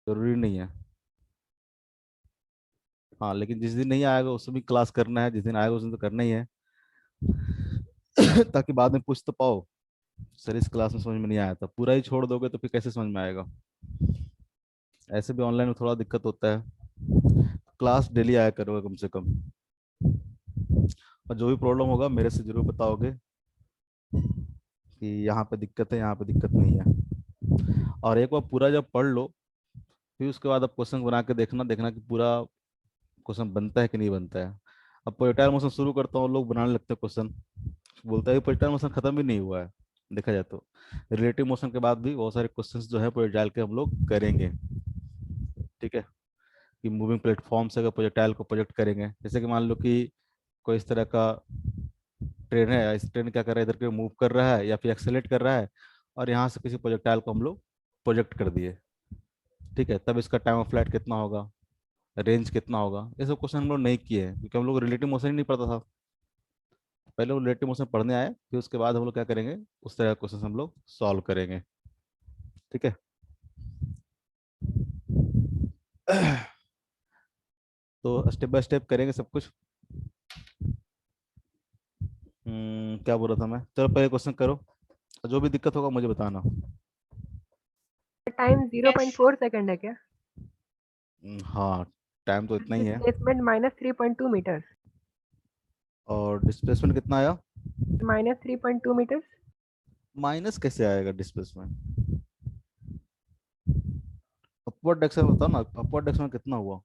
जरूरी नहीं है। हाँ, लेकिन जिस दिन नहीं आएगा उस दिन भी क्लास करना है, जिस दिन आएगा उस दिन तो करना ही है। ताकि बाद में पूछ तो पाओ, सर इस क्लास में समझ में नहीं आया था। पूरा ही छोड़ दोगे तो फिर कैसे समझ में आएगा। ऐसे भी ऑनलाइन में थोड़ा दिक्कत होता है। क्लास डेली आया करोगे कम से कम। और जो भी प्रॉब्लम होगा मेरे से जरूर बताओगे कि यहाँ पे दिक्कत है, यहाँ पे दिक्कत नहीं है। और एक बार पूरा जब पढ़ लो, फिर उसके बाद अब क्वेश्चन बना के देखना देखना कि पूरा क्वेश्चन बनता है कि नहीं बनता है। अब प्रोजेक्टाइल मोशन शुरू करता हूँ, लोग बनाने लगते हैं क्वेश्चन, बोलता है कि प्रोजेक्टाइल मोशन खत्म भी नहीं हुआ है। देखा जाए तो रिलेटिव मोशन के बाद भी बहुत सारे क्वेश्चंस जो है प्रोजेक्टाइल के हम लोग करेंगे। ठीक है, कि मूविंग प्लेटफॉर्म से अगर प्रोजेक्टाइल को प्रोजेक्ट करेंगे, जैसे कि मान लो कि कोई इस तरह का ट्रेन है, इस ट्रेन क्या कर रहा है, इधर के मूव कर रहा है या फिर एक्सेलेरेट कर रहा है, और यहाँ से किसी प्रोजेक्टाइल को हम लोग प्रोजेक्ट कर दिए। ठीक है, तब इसका टाइम ऑफ फ्लाइट कितना होगा, रेंज कितना होगा, ये सब क्वेश्चन हम लोग नहीं किए हैं क्योंकि हम लोग रिलेटिव मोशन ही नहीं पता था। पहले वो रिलेटिव मोशन पढ़ने आए, फिर उसके बाद हम लोग क्या करेंगे, उस तरह का क्वेश्चन हम लोग सॉल्व करेंगे। ठीक है। तो स्टेप बाय स्टेप करेंगे सब कुछ। क्या बोल रहा था मैं, चलो पहले क्वेश्चन करो, जो भी दिक्कत होगा मुझे बताना। टाइम 0.4 सेकंड है क्या? हाँ, टाइम तो इतना ही है। Displacement -3.2 metre. और डिस्प्लेसमेंट कितना आया? -3.2 मीटर। माइनस कैसे आएगा डिस्प्लेसमेंट? अपवर्ड डायरेक्शन बताओ ना, अपवर्ड डायरेक्शन कितना हुआ?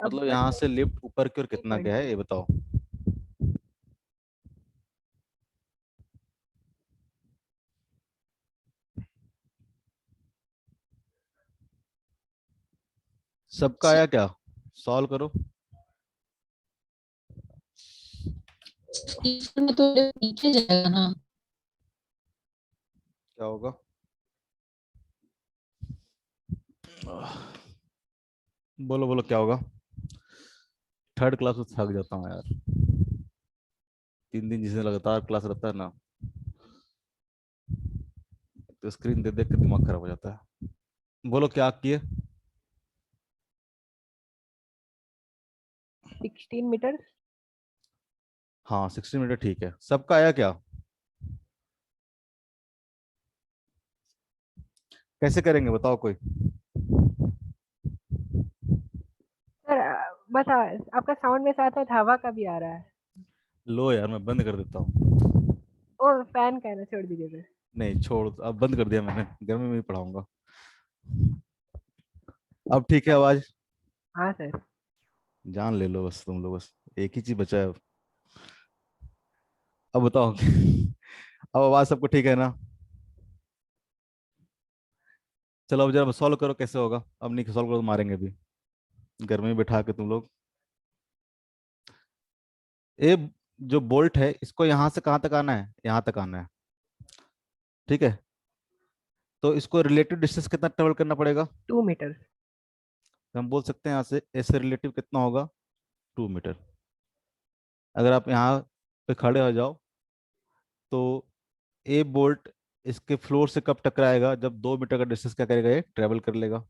अब मतलब यहाँ से लिफ्ट ऊपर की ओर एक कितना मिनट। गया है ये बताओ। सबका आया क्या? सॉल्व करो। में तो नीचे जाएगा ना। क्या होगा? बोलो बोलो क्या होगा। थर्ड क्लास में थक जाता हूँ यार, 3 दिन जिस दिन लगातार क्लास रहता है ना, तो स्क्रीन देख देख के दिमाग खराब हो जाता है। बोलो क्या किए। 16 मीटर। हाँ 16 मीटर ठीक है। सबका आया क्या? कैसे करेंगे बताओ कोई। सर बस आपका साउंड में साथ साथ हवा का भी आ रहा है। लो यार मैं बंद कर देता हूँ। ओ फैन का है ना, छोड़ दीजिए सर। नहीं छोड़, अब बंद कर दिया मैंने, गर्मी में ही पढ़ाऊंगा। अब ठीक है आवाज? हाँ सर। जान ले लो बस तुम लोग, बस एक ही चीज बचा है अब। अब बताओ अब आवाज सबको ठीक है ना? चलो अब जरा सॉल्व करो कैसे होगा। अब नहीं सॉल्व करो तो मारेंगे भी, गर्मी में बिठा के तुम लोग। ये जो बोल्ट है इसको यहाँ से कहाँ तक आना है, यहाँ तक आना है। ठीक है, तो इसको रिलेटिव डिस्टेंस कितना ट्रेवल करना पड़ेगा? 2 मीटर। तो हम बोल सकते हैं यहाँ से ऐसे रिलेटिव कितना होगा, 2 मीटर। अगर आप यहाँ पे खड़े हो जाओ तो ए बोल्ट इसके फ्लोर से कब टकराएगा, जब 2 मीटर का डिस्टेंस क्या करेगा, ये ट्रेवल कर लेगा।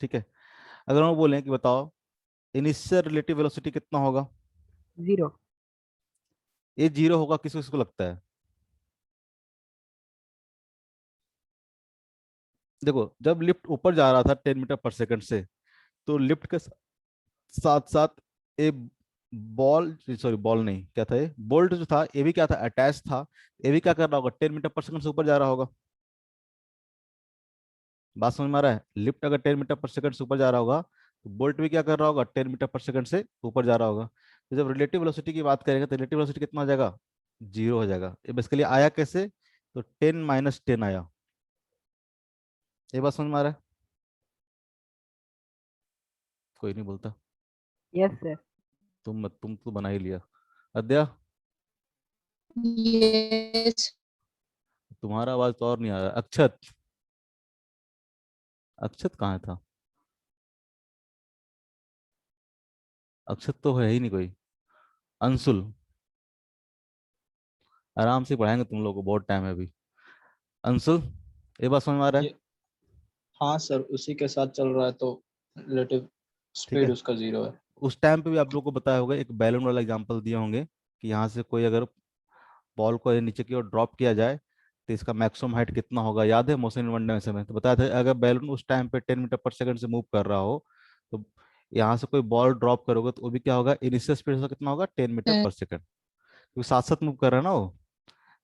ठीक है, अगर हम बोलें कि बताओ इनिशियल रिलेटिव वेलोसिटी कितना होगा, 0। ये 0 होगा, किसको किसको लगता है? देखो जब लिफ्ट ऊपर जा रहा था 10 मीटर पर सेकंड से, तो लिफ्ट के साथ साथ ए बॉल, सॉरी बॉल नहीं, क्या था ये, बोल्ट जो था ये भी क्या था, अटैच था। ये भी क्या कर रहा होगा, 10 मीटर पर सेकंड से ऊपर जा रहा होगा। बात समझ में आ रहा है? लिफ्ट अगर 10 मीटर पर सेकंड से ऊपर जा रहा होगा, तो बोल्ट भी क्या कर रहा होगा, 10 मीटर पर सेकंड से ऊपर जा रहा होगा। तो जब रिलेटिव वेलोसिटी की बात करेंगे तो रिलेटिव वेलोसिटी कितना हो जाएगा, 0 हो जाएगा। ये बेसिकली आया कैसे, तो 10 - 10 आया। ये बात समझ में आ रहा है? कोई नहीं बोलता। Yes sir. तुम तो बना ही लिया। अद्या, यस। तुम्हारा आवाज तो और नहीं आ रहा। अक्षत, अक्षत कहाँ था? अक्षत तो है ही नहीं कोई। अंशुल, आराम से पढ़ाएंगे तुम लोग को, बहुत टाइम है अभी। अंशु, ये बात समझ में आ रहा है? ये हाँ सर, उसी के साथ चल रहा है तो रिलेटिव ठीक स्पीड है। उसका 0 है। उस टाइम पे भी आप लोग को बताया होगा, एक बैलून वाला एग्जांपल दिए होंगे कि यहाँ से कोई अगर बॉल को नीचे की ओर ड्रॉप किया जाए तो इसका मैक्सिमम हाइट कितना होगा, याद है? मोशन इन वन डायमेंशन में तो बताया था, अगर बैलून उस टाइम पे 10 मीटर पर सेकंड से मूव कर रहा हो तो यहाँ से कोई बॉल ड्रॉप करोगे तो वो भी क्या होगा, इनिशियल स्पीड उसका कितना होगा, 10 मीटर पर सेकंड, क्योंकि साथ साथ मूव कर रहा है ना वो।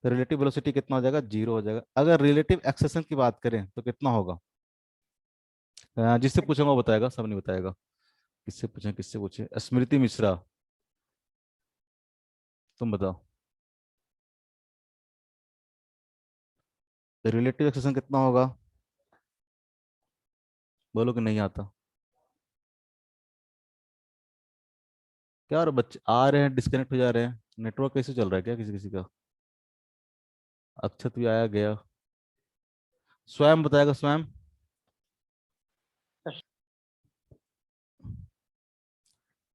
तो रिलेटिव वेलोसिटी कितना हो जाएगा, 0 हो जाएगा। अगर रिलेटिव एक्सेलेरेशन की बात करें तो कितना होगा? जिससे पूछूंगा वो बताएगा, सब नहीं बताएगा। किससे पूछे, किससे पूछे? स्मृति मिश्रा, तुम बताओ। रिलेटिव एक्सेलेरेशन कितना होगा? बोलो कि नहीं आता। क्या और बच्चे आ रहे हैं डिस्कनेक्ट हो जा रहे हैं, नेटवर्क कैसे चल रहा है क्या किसी किसी का? अक्षत भी आया गया। स्वयं बताएगा, स्वयं।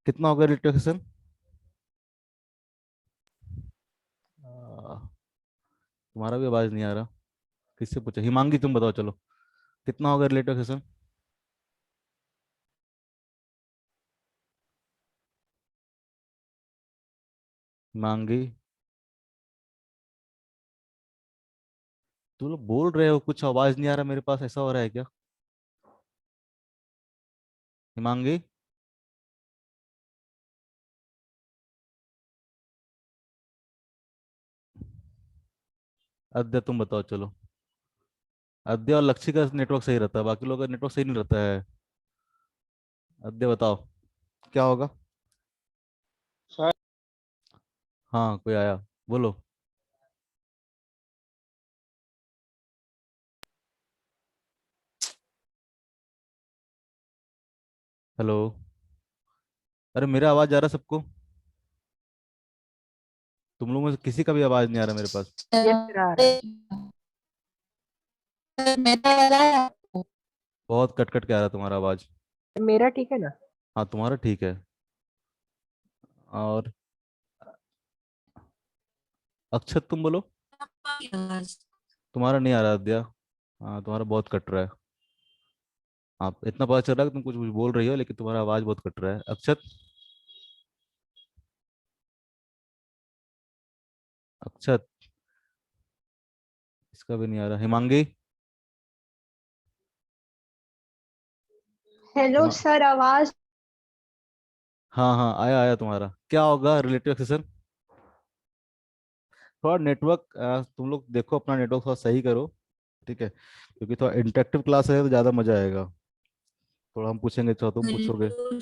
कितना होगा रिलेटिव एक्सेलेरेशन? तुम्हारा भी आवाज नहीं आ रहा। किससे पूछा? हिमांगी तुम बताओ चलो, कितना होगा रिलेटिव एक्सेलेरेशन? हिमांगी, तुम लोग बोल रहे हो, कुछ आवाज नहीं आ रहा मेरे पास, ऐसा हो रहा है क्या? हिमांगी, अद्य तुम बताओ चलो। अद्य और लक्ष्य का नेटवर्क सही रहता है, बाकी लोगों का नेटवर्क सही नहीं रहता है। अद्य बताओ क्या होगा? सर हाँ, कोई आया, बोलो। हेलो, अरे मेरा आवाज आ रहा है सबको? तुम लोगों में से किसी का भी आवाज नहीं आ रहा मेरे पास। यस सर, आ रहा है। मेरा आ रहा है आपको? बहुत कट कट के आ रहा है तुम्हारा आवाज। मेरा ठीक है ना? हाँ, तुम्हारा ठीक है। और अक्षत तुम बोलो। तुम्हारा नहीं आ रहा अद्या। हाँ, तुम्हारा बहुत कट रहा है। आप इतना पता चल रहा है कि तुम कुछ कुछ बोल रही हो, लेकिन तुम्हारा आवाज बहुत कट रहा है। अक्षत, अक्षत, इसका भी नहीं आ रहा। हिमांगी, हेलो तुम। सर, आवाज। हाँ हाँ, आया आया तुम्हारा। क्या होगा रिलेटिव एक्सेशन? थोड़ा नेटवर्क, तुम लोग देखो अपना नेटवर्क थोड़ा सही करो, ठीक है? क्योंकि थोड़ा इंटरेक्टिव क्लास है तो ज़्यादा मजा आएगा। थोड़ा हम पूछेंगे तो तुम पूछोगे। Hello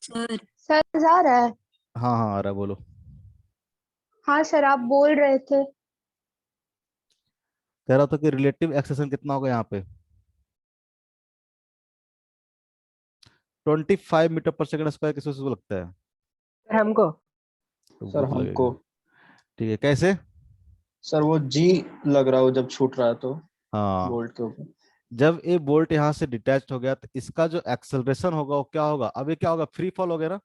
sir. सर आ रहा है? हाँ हाँ, आ रहा है, बोलो। हाँ सर, आप बोल रहे थे। कह रहा था कि रिलेटिव एक्सेशन कितना होगा यहाँ पे, 25 मीटर पर सेकंड स्क्वायर, किसी को लगता है? सर हमको। तुमको सर तो हमको। लगेगा। ठीक है, कैसे? सर वो जी लग रहा हो जब छूट रहा है तो हाँ, बोल्ट के ऊपर। जब ये बोल्ट यहाँ से डिटैच हो गया तो इसका जो एक्सेलरेशन होगा वो क्या होगा? अब ये क्या होगा, फ्री फॉल हो गया ना।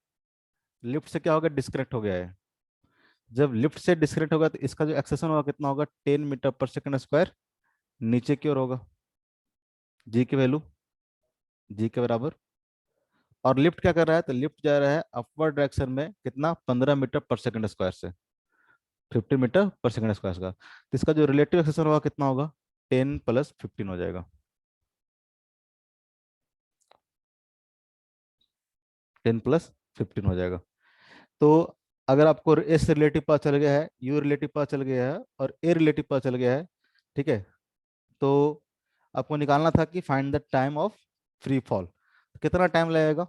लिफ्ट से क्या होगा, डिस्कनेक्ट हो गया है। जब लिफ्ट से डिस्कनेक्ट होगा तो इसका जो एक्सेलेरेशन होगा कितना होगा, 10 मीटर पर सेकंड स्क्वायर नीचे की ओर होगा। जी की वैल्यू, जी के बराबर। और लिफ्ट क्या कर रहा है, तो लिफ्ट जा रहा है अपवर्ड डायरेक्शन में, कितना, 15 मीटर पर सेकंड स्क्वायर से 15 मीटर पर सेकंड स्क्वायर का। तो इसका जो रिलेटिव एक्सेलेरेशन होगा कितना होगा, 10 + 15 हो जाएगा। 10 + 15 हो जाएगा। तो अगर आपको एस रिलेटिव पता चल गया है, यू रिलेटिव पता चल गया है और ए रिलेटिव पता चल गया है, ठीक है, तो आपको निकालना था कि find the time of free fall, कितना टाइम लगेगा।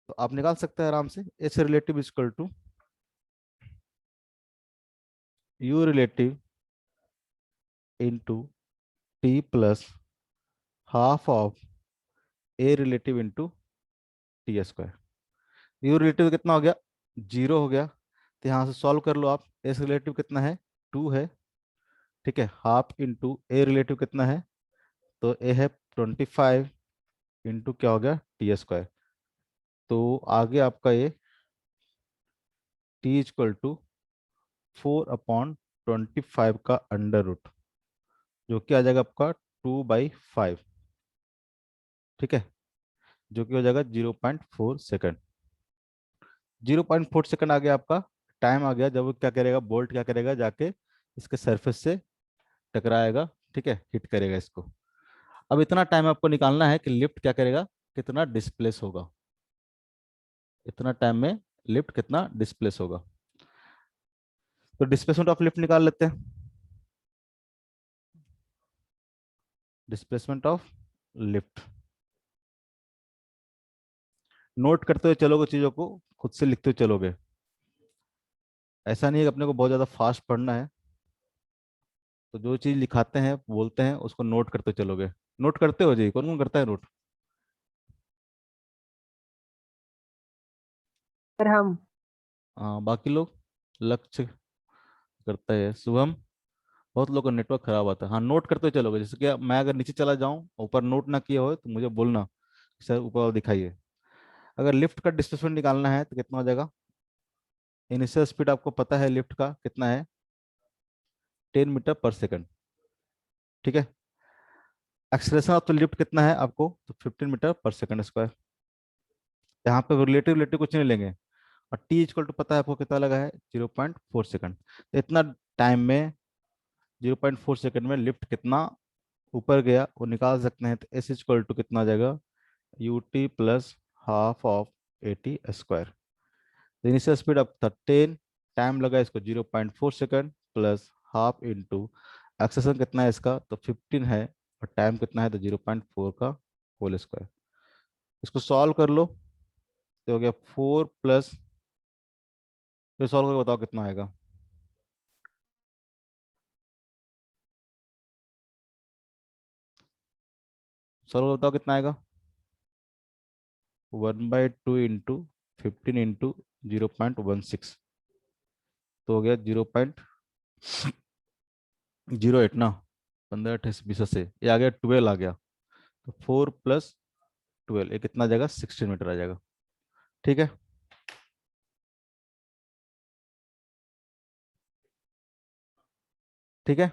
तो आप निकाल सकते हैं आराम से, S relative equal to u relative into t plus half of a relative into t square. U relative कितना हो गया, 0 हो गया, तो यहाँ से सॉल्व कर लो आप। एस रिलेटिव कितना है, 2 है, ठीक है। हाफ इंटू ए रिलेटिव कितना है, तो ए है 25 इंटू क्या हो गया, टी स्क्वायर। तो आगे आपका ये टी इक्वल टू 4/25 का अंडर रूट, जो कि आ जाएगा आपका 2/5, ठीक है, जो कि हो जाएगा 0.4 सेकंड। 0.4 सेकंड आ गया आपका टाइम आ गया, जब वो क्या करेगा, बोल्ट क्या करेगा, जाके इसके सरफेस से टकराएगा, ठीक है, हिट करेगा इसको। अब इतना टाइम आपको निकालना है कि लिफ्ट क्या करेगा, कितना डिस्प्लेस होगा, इतना टाइम में लिफ्ट कितना डिस्प्लेस होगा। तो डिस्प्लेसमेंट ऑफ लिफ्ट निकाल लेते हैं। डिस्प्लेसमेंट ऑफ लिफ्ट नोट करते हुए चलोगे, चीजों को खुद से लिखते हुए चलोगे, ऐसा नहीं है कि अपने को बहुत ज्यादा फास्ट पढ़ना है। तो जो चीज लिखाते हैं बोलते हैं उसको नोट करते चलोगे। नोट करते हो जी, कौन कौन करता है नोट? सर हम। हाँ, बाकी लोग? लक्ष्य करता है, शुभम? बहुत लोगों का नेटवर्क खराब आता है। हाँ, नोट करते चलोगे, जैसे कि मैं अगर नीचे चला जाऊं ऊपर नोट ना किया हो तो मुझे बोलना, सर ऊपर वाला दिखाइए। अगर लिफ्ट का डिस्प्लेसमेंट निकालना है तो कितना हो जाएगा? इनिशियल स्पीड आपको पता है लिफ्ट का कितना है, 10 मीटर पर सेकंड, ठीक है। एक्सेलरेशन ऑफ द लिफ्ट कितना है आपको, तो 15 मीटर पर सेकंड स्क्वायर। यहाँ पे रिलेटिव रिलेटिव कुछ नहीं लेंगे। और टी इक्वल टू पता है आपको कितना लगा है, 0.4 सेकंड। तो इतना टाइम में 0.4 सेकंड में लिफ्ट कितना ऊपर गया वो निकाल सकते हैं। तो एस इक्वल टू कितना आ जाएगा, ut plus half of 80 square. Initial speed अब था 10, टाइम लगा इसको 0.4 second plus half into acceleration कितना है इसका, तो 15 है, और टाइम कितना है तो 0.4 का होल स्क्वायर। इसको सॉल्व कर लो तो हो गया 4 प्लस, तो सॉल्व करके बताओ कितना आएगा। सॉल्व बताओ कितना आएगा, 1/2 इंटू 15 इंटू 0.16, तो हो गया 0.08 ना, 15 28 20 से ये आ गया 12 आ गया। तो 4 + 12 ये कितना आ जाएगा, 16 मीटर आ जाएगा, ठीक है। ठीक है,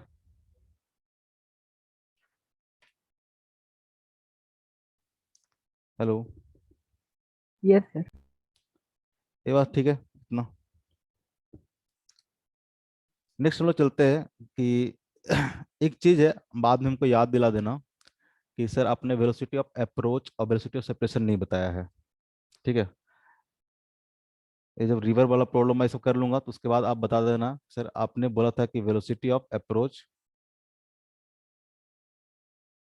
हेलो, यस सर। ये बात ठीक है इतना। नेक्स्ट हम लोग चलते हैं कि एक चीज है, बाद में हमको याद दिला देना कि सर आपने वेलोसिटी ऑफ अप्रोच और वेलोसिटी ऑफ सेपरेशन नहीं बताया है, ठीक है। ये जब रिवर वाला प्रॉब्लम मैं सब कर लूंगा तो उसके बाद आप बता देना सर आपने बोला था कि वेलोसिटी ऑफ अप्रोच,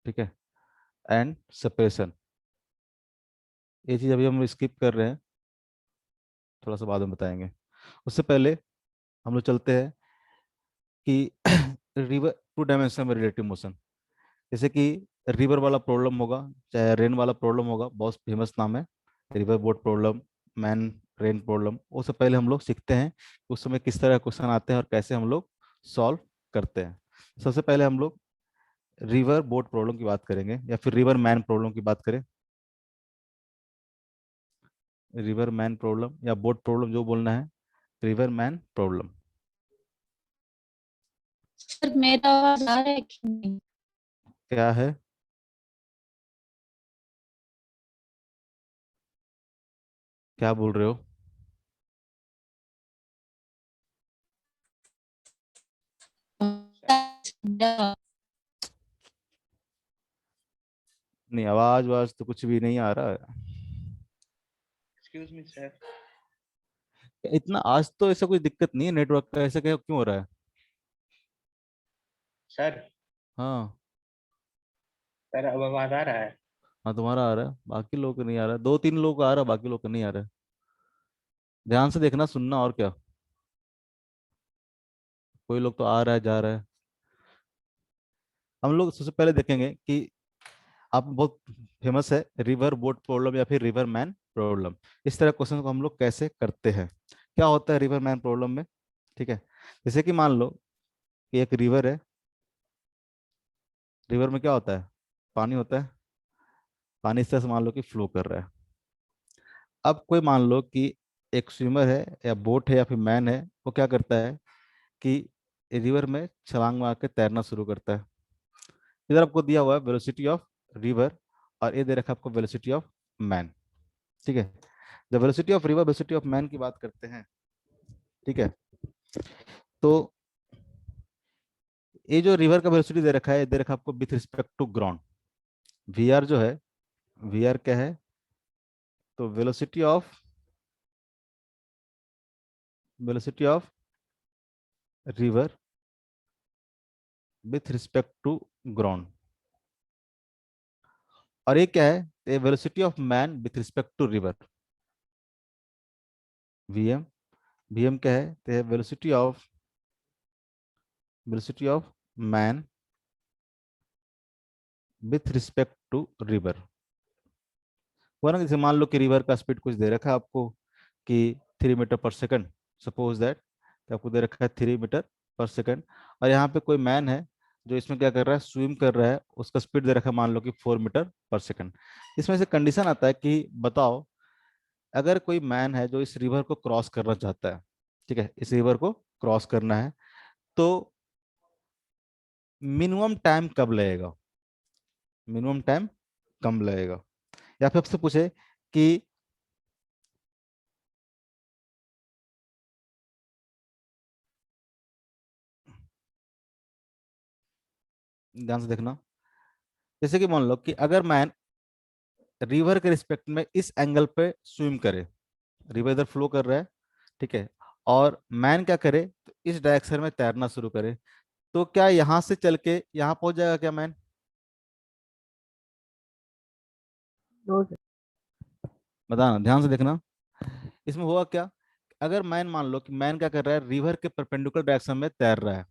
ठीक है, एंड सेपरेशन। ये चीज अभी हम स्किप कर रहे हैं, थोड़ा सा बाद में बताएंगे। उससे पहले हम लोग चलते हैं कि रिवर टू डायमेंशन में रिलेटिव मोशन, जैसे कि रिवर वाला प्रॉब्लम होगा चाहे रेन वाला प्रॉब्लम होगा, बहुत फेमस नाम है, river boat problem, man rain problem. वो सब पहले हम लोग सीखते हैं कि उस समय किस तरह क्वेश्चन आते हैं और कैसे हम लोग सॉल्व करते हैं। सबसे पहले हम लोग रिवर बोट प्रॉब्लम की बात करेंगे, या फिर रिवर मैन प्रॉब्लम की बात करें। रिवर मैन प्रॉब्लम या बोट प्रॉब्लम जो बोलना है, रिवर मैन प्रॉब्लम। सर मेरा आवाज आ रहा है कि नहीं? क्या है, क्या बोल रहे हो? नहीं, आवाज वाज तो कुछ भी नहीं आ रहा है। Excuse me sir. इतना आज तो ऐसा कोई दिक्कत नहीं है नेटवर्क का, ऐसा क्या क्यों हो रहा है? सर हाँ। सर अब आवाज आ रहा है? हाँ, तुम्हारा आ रहा है, बाकी लोग को नहीं आ रहा है। 2 3 लोग का आ रहा है, बाकी लोग का नहीं आ रहा है। ध्यान से देखना सुनना, और क्या। कोई लोग तो आ रहा है जा रहा है। हम लोग सबसे पहले देखेंगे कि आप बहुत फेमस है रिवर बोट प्रॉब्लम या फिर रिवर मैन प्रॉब्लम, इस तरह क्वेश्चन को हम लोग कैसे करते हैं, क्या होता है रिवर मैन प्रॉब्लम में, ठीक है। जैसे कि मान लो कि एक रिवर है, रिवर में क्या होता है, पानी होता है, पानी इस तरह से मान लो कि फ्लो कर रहा है। अब कोई मान लो कि एक स्विमर है या बोट है या फिर मैन है, वो क्या करता है कि रिवर में छलांग मार के तैरना शुरू करता है। इधर आपको दिया हुआ है वेलोसिटी ऑफ रिवर और ये दे रखा है आपको वेलोसिटी ऑफ मैन। ठीक है, जब velocity of river velocity of man की बात करते हैं, ठीक है, तो ये जो रिवर का वेलोसिटी दे रखा है, दे रखा है आपको with respect to ground. V R जो है, वी आर क्या है, तो velocity of river with respect to ground. और ये क्या है, ये velocity of man with respect to river, VM. VM क्या है, तो velocity of man with respect to river. वो ना, जैसे मान लो कि रिवर का स्पीड कुछ दे रखा है आपको कि 3 मीटर पर सेकंड, सपोज दैट, तो आपको दे रखा है 3 मीटर पर सेकंड, और यहाँ पे कोई मैन है जो इसमें क्या कर रहा है, स्विम कर रहा है, उसका स्पीड दे रखा है मान लो कि 4 मीटर पर सेकंड। इसमें से कंडीशन आता है कि बताओ, अगर कोई मैन है जो इस रिवर को क्रॉस करना चाहता है, ठीक है, इस रिवर को क्रॉस करना है, तो मिनिमम टाइम कब लगेगा, मिनिमम टाइम कम लगेगा। या फिर आपसे पूछे कि ध्यान से देखना, जैसे कि मान लो कि अगर मैन रिवर के रिस्पेक्ट में इस एंगल पे स्विम करे, रिवर इधर फ्लो कर रहा है, ठीक है, और मैन क्या करे, तो इस डायरेक्शन में तैरना शुरू करे, तो क्या यहां से चल के यहां पहुंच जाएगा क्या मैन? No sir. बताना, ध्यान से देखना, इसमें हुआ क्या, अगर मैन मान लो कि मैन क्या कर रहा है, रिवर के परपेंडिकुलर डायरेक्शन में तैर रहा है,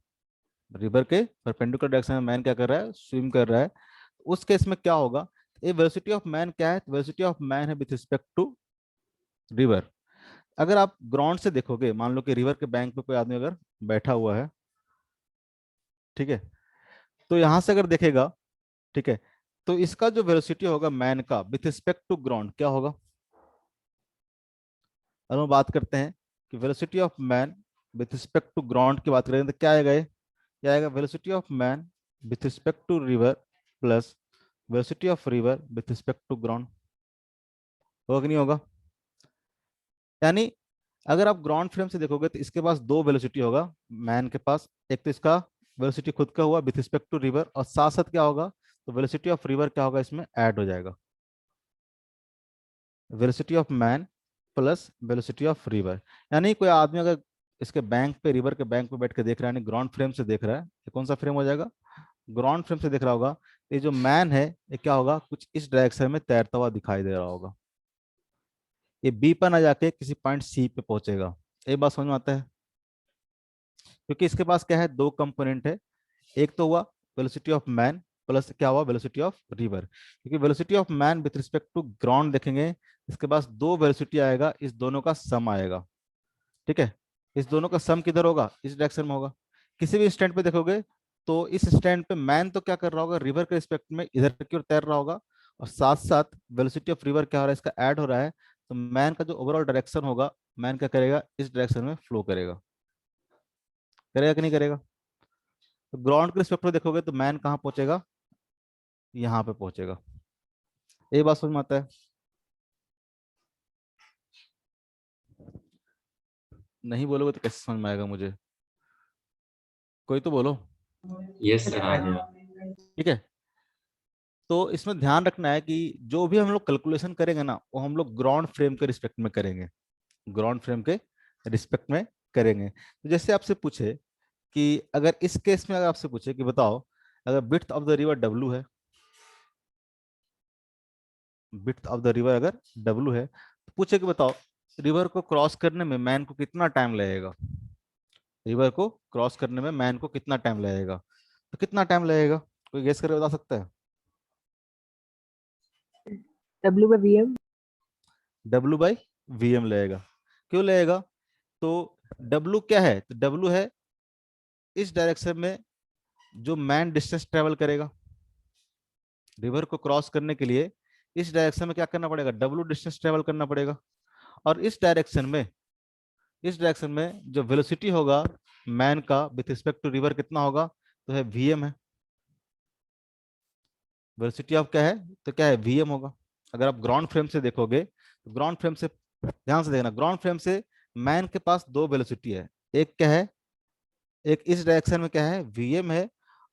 रिवर के परपेंडिकुलर डायरेक्शन में मैन क्या कर रहा है, स्विम कर रहा है, उस केस में क्या होगा, ये वेलोसिटी ऑफ मैन क्या है, वेलोसिटी ऑफ मैन है विथ रिस्पेक्ट टू रिवर। अगर आप ग्राउंड से देखोगे, मान लो कि रिवर के बैंक पे कोई आदमी अगर बैठा हुआ है, ठीक है, तो यहां से अगर देखेगा, ठीक है, तो इसका जो वेलोसिटी होगा मैन का विथ रिस्पेक्ट टू ग्राउंड क्या होगा। अगर हम बात करते हैं कि velocity of man with respect to ground की बात करें, तो क्या आएगा, ये आएगा velocity of man with respect to river plus velocity of river with respect to ground. होगा कि नहीं होगा? यानी अगर आप ग्राउंड फ्रेम से देखोगे तो इसके पास दो वेलोसिटी होगा मैन के पास, एक तो इसका वेलोसिटी खुद का हुआ विथ रिस्पेक्ट टू रिवर, और साथ साथ क्या होगा, तो वेलोसिटी ऑफ रिवर क्या होगा, इसमें ऐड हो जाएगा, velocity of man plus velocity of river. यानी कोई आदमी अगर इसके बैंक पे, रिवर के बैंक पे बैठ के देख रहा है, यानी ग्राउंड फ्रेम से देख रहा है, ये कौन सा फ्रेम हो जाएगा, ग्राउंड फ्रेम से देख रहा होगा, तो ये जो मैन है ये क्या होगा, कुछ इस डायरेक्शन में तैरता हुआ दिखाई दे रहा होगा, ये बी पर ना जाके किसी पॉइंट सी पे पहुंचेगा। ये बात समझ में आता है? क्योंकि इसके पास क्या है, दो कंपोनेंट है, एक तो हुआ वेलोसिटी ऑफ मैन प्लस क्या हुआ, वेलोसिटी ऑफ रिवर। क्योंकि velocity of man with respect to ground देखेंगे, इसके पास दो वेलोसिटी आएगा, इस दोनों का सम आएगा, ठीक है, इस दोनों का सम किधर होगा, इस डायरेक्शन में होगा। किसी भी स्टैंड पे देखोगे तो इस स्टैंड पे मैन तो क्या कर रहा होगा, रिवर के रिस्पेक्ट में इधर की ओर तैर रहा होगा, और साथ साथ वेलोसिटी ऑफ रिवर क्या हो रहा है, इसका ऐड हो रहा है, तो मैन का जो ओवरऑल डायरेक्शन होगा, मैन क्या करेगा, इस डायरेक्शन में फ्लो करेगा, करेगा कि नहीं करेगा? तो ग्राउंड के रिस्पेक्ट में देखोगे तो मैन कहाँ पहुंचेगा, यहाँ पे पहुंचेगा। ये बात समझ में आता है? नहीं बोलोगे तो कैसे समझ में आएगा मुझे, कोई तो बोलो। यस सर, आ गया। ठीक है, तो इसमें ध्यान रखना है कि जो भी हम लोग कैलकुलेशन करेंगे ना, वो हम लोग ग्राउंड फ्रेम के रिस्पेक्ट में करेंगे, ग्राउंड फ्रेम के रिस्पेक्ट में करेंगे। तो जैसे आपसे पूछे कि अगर इस केस में अगर आपसे पूछे कि बताओ, अगर width of the river W है, विड्थ ऑफ द रिवर अगर डब्ल्यू है, तो पूछे कि बताओ रिवर को क्रॉस करने में मैन को कितना टाइम लगेगा, रिवर को क्रॉस करने में मैन को कितना टाइम लगेगा, तो कितना टाइम लगेगा, कोई गेस करके बता सकता है? W by VM। W by V M लगेगा। क्यों लगेगा, तो डब्ल्यू क्या है, तो डब्ल्यू है इस डायरेक्शन में जो मैन डिस्टेंस ट्रेवल करेगा, रिवर को क्रॉस करने के लिए इस डायरेक्शन में क्या करना पड़ेगा, डब्ल्यू डिस्टेंस ट्रेवल करना पड़ेगा, और इस डायरेक्शन में जो वेलोसिटी होगा मैन का विथ रिस्पेक्ट टू रिवर कितना होगा, तो है वीएम है। वेलोसिटी ऑफ क्या है, तो क्या है वीएम होगा। अगर आप ग्राउंड फ्रेम से देखोगे तो ग्राउंड फ्रेम से ध्यान से देखना, ग्राउंड फ्रेम से मैन के पास दो वेलोसिटी है, एक क्या है, एक इस डायरेक्शन में क्या है वीएम है,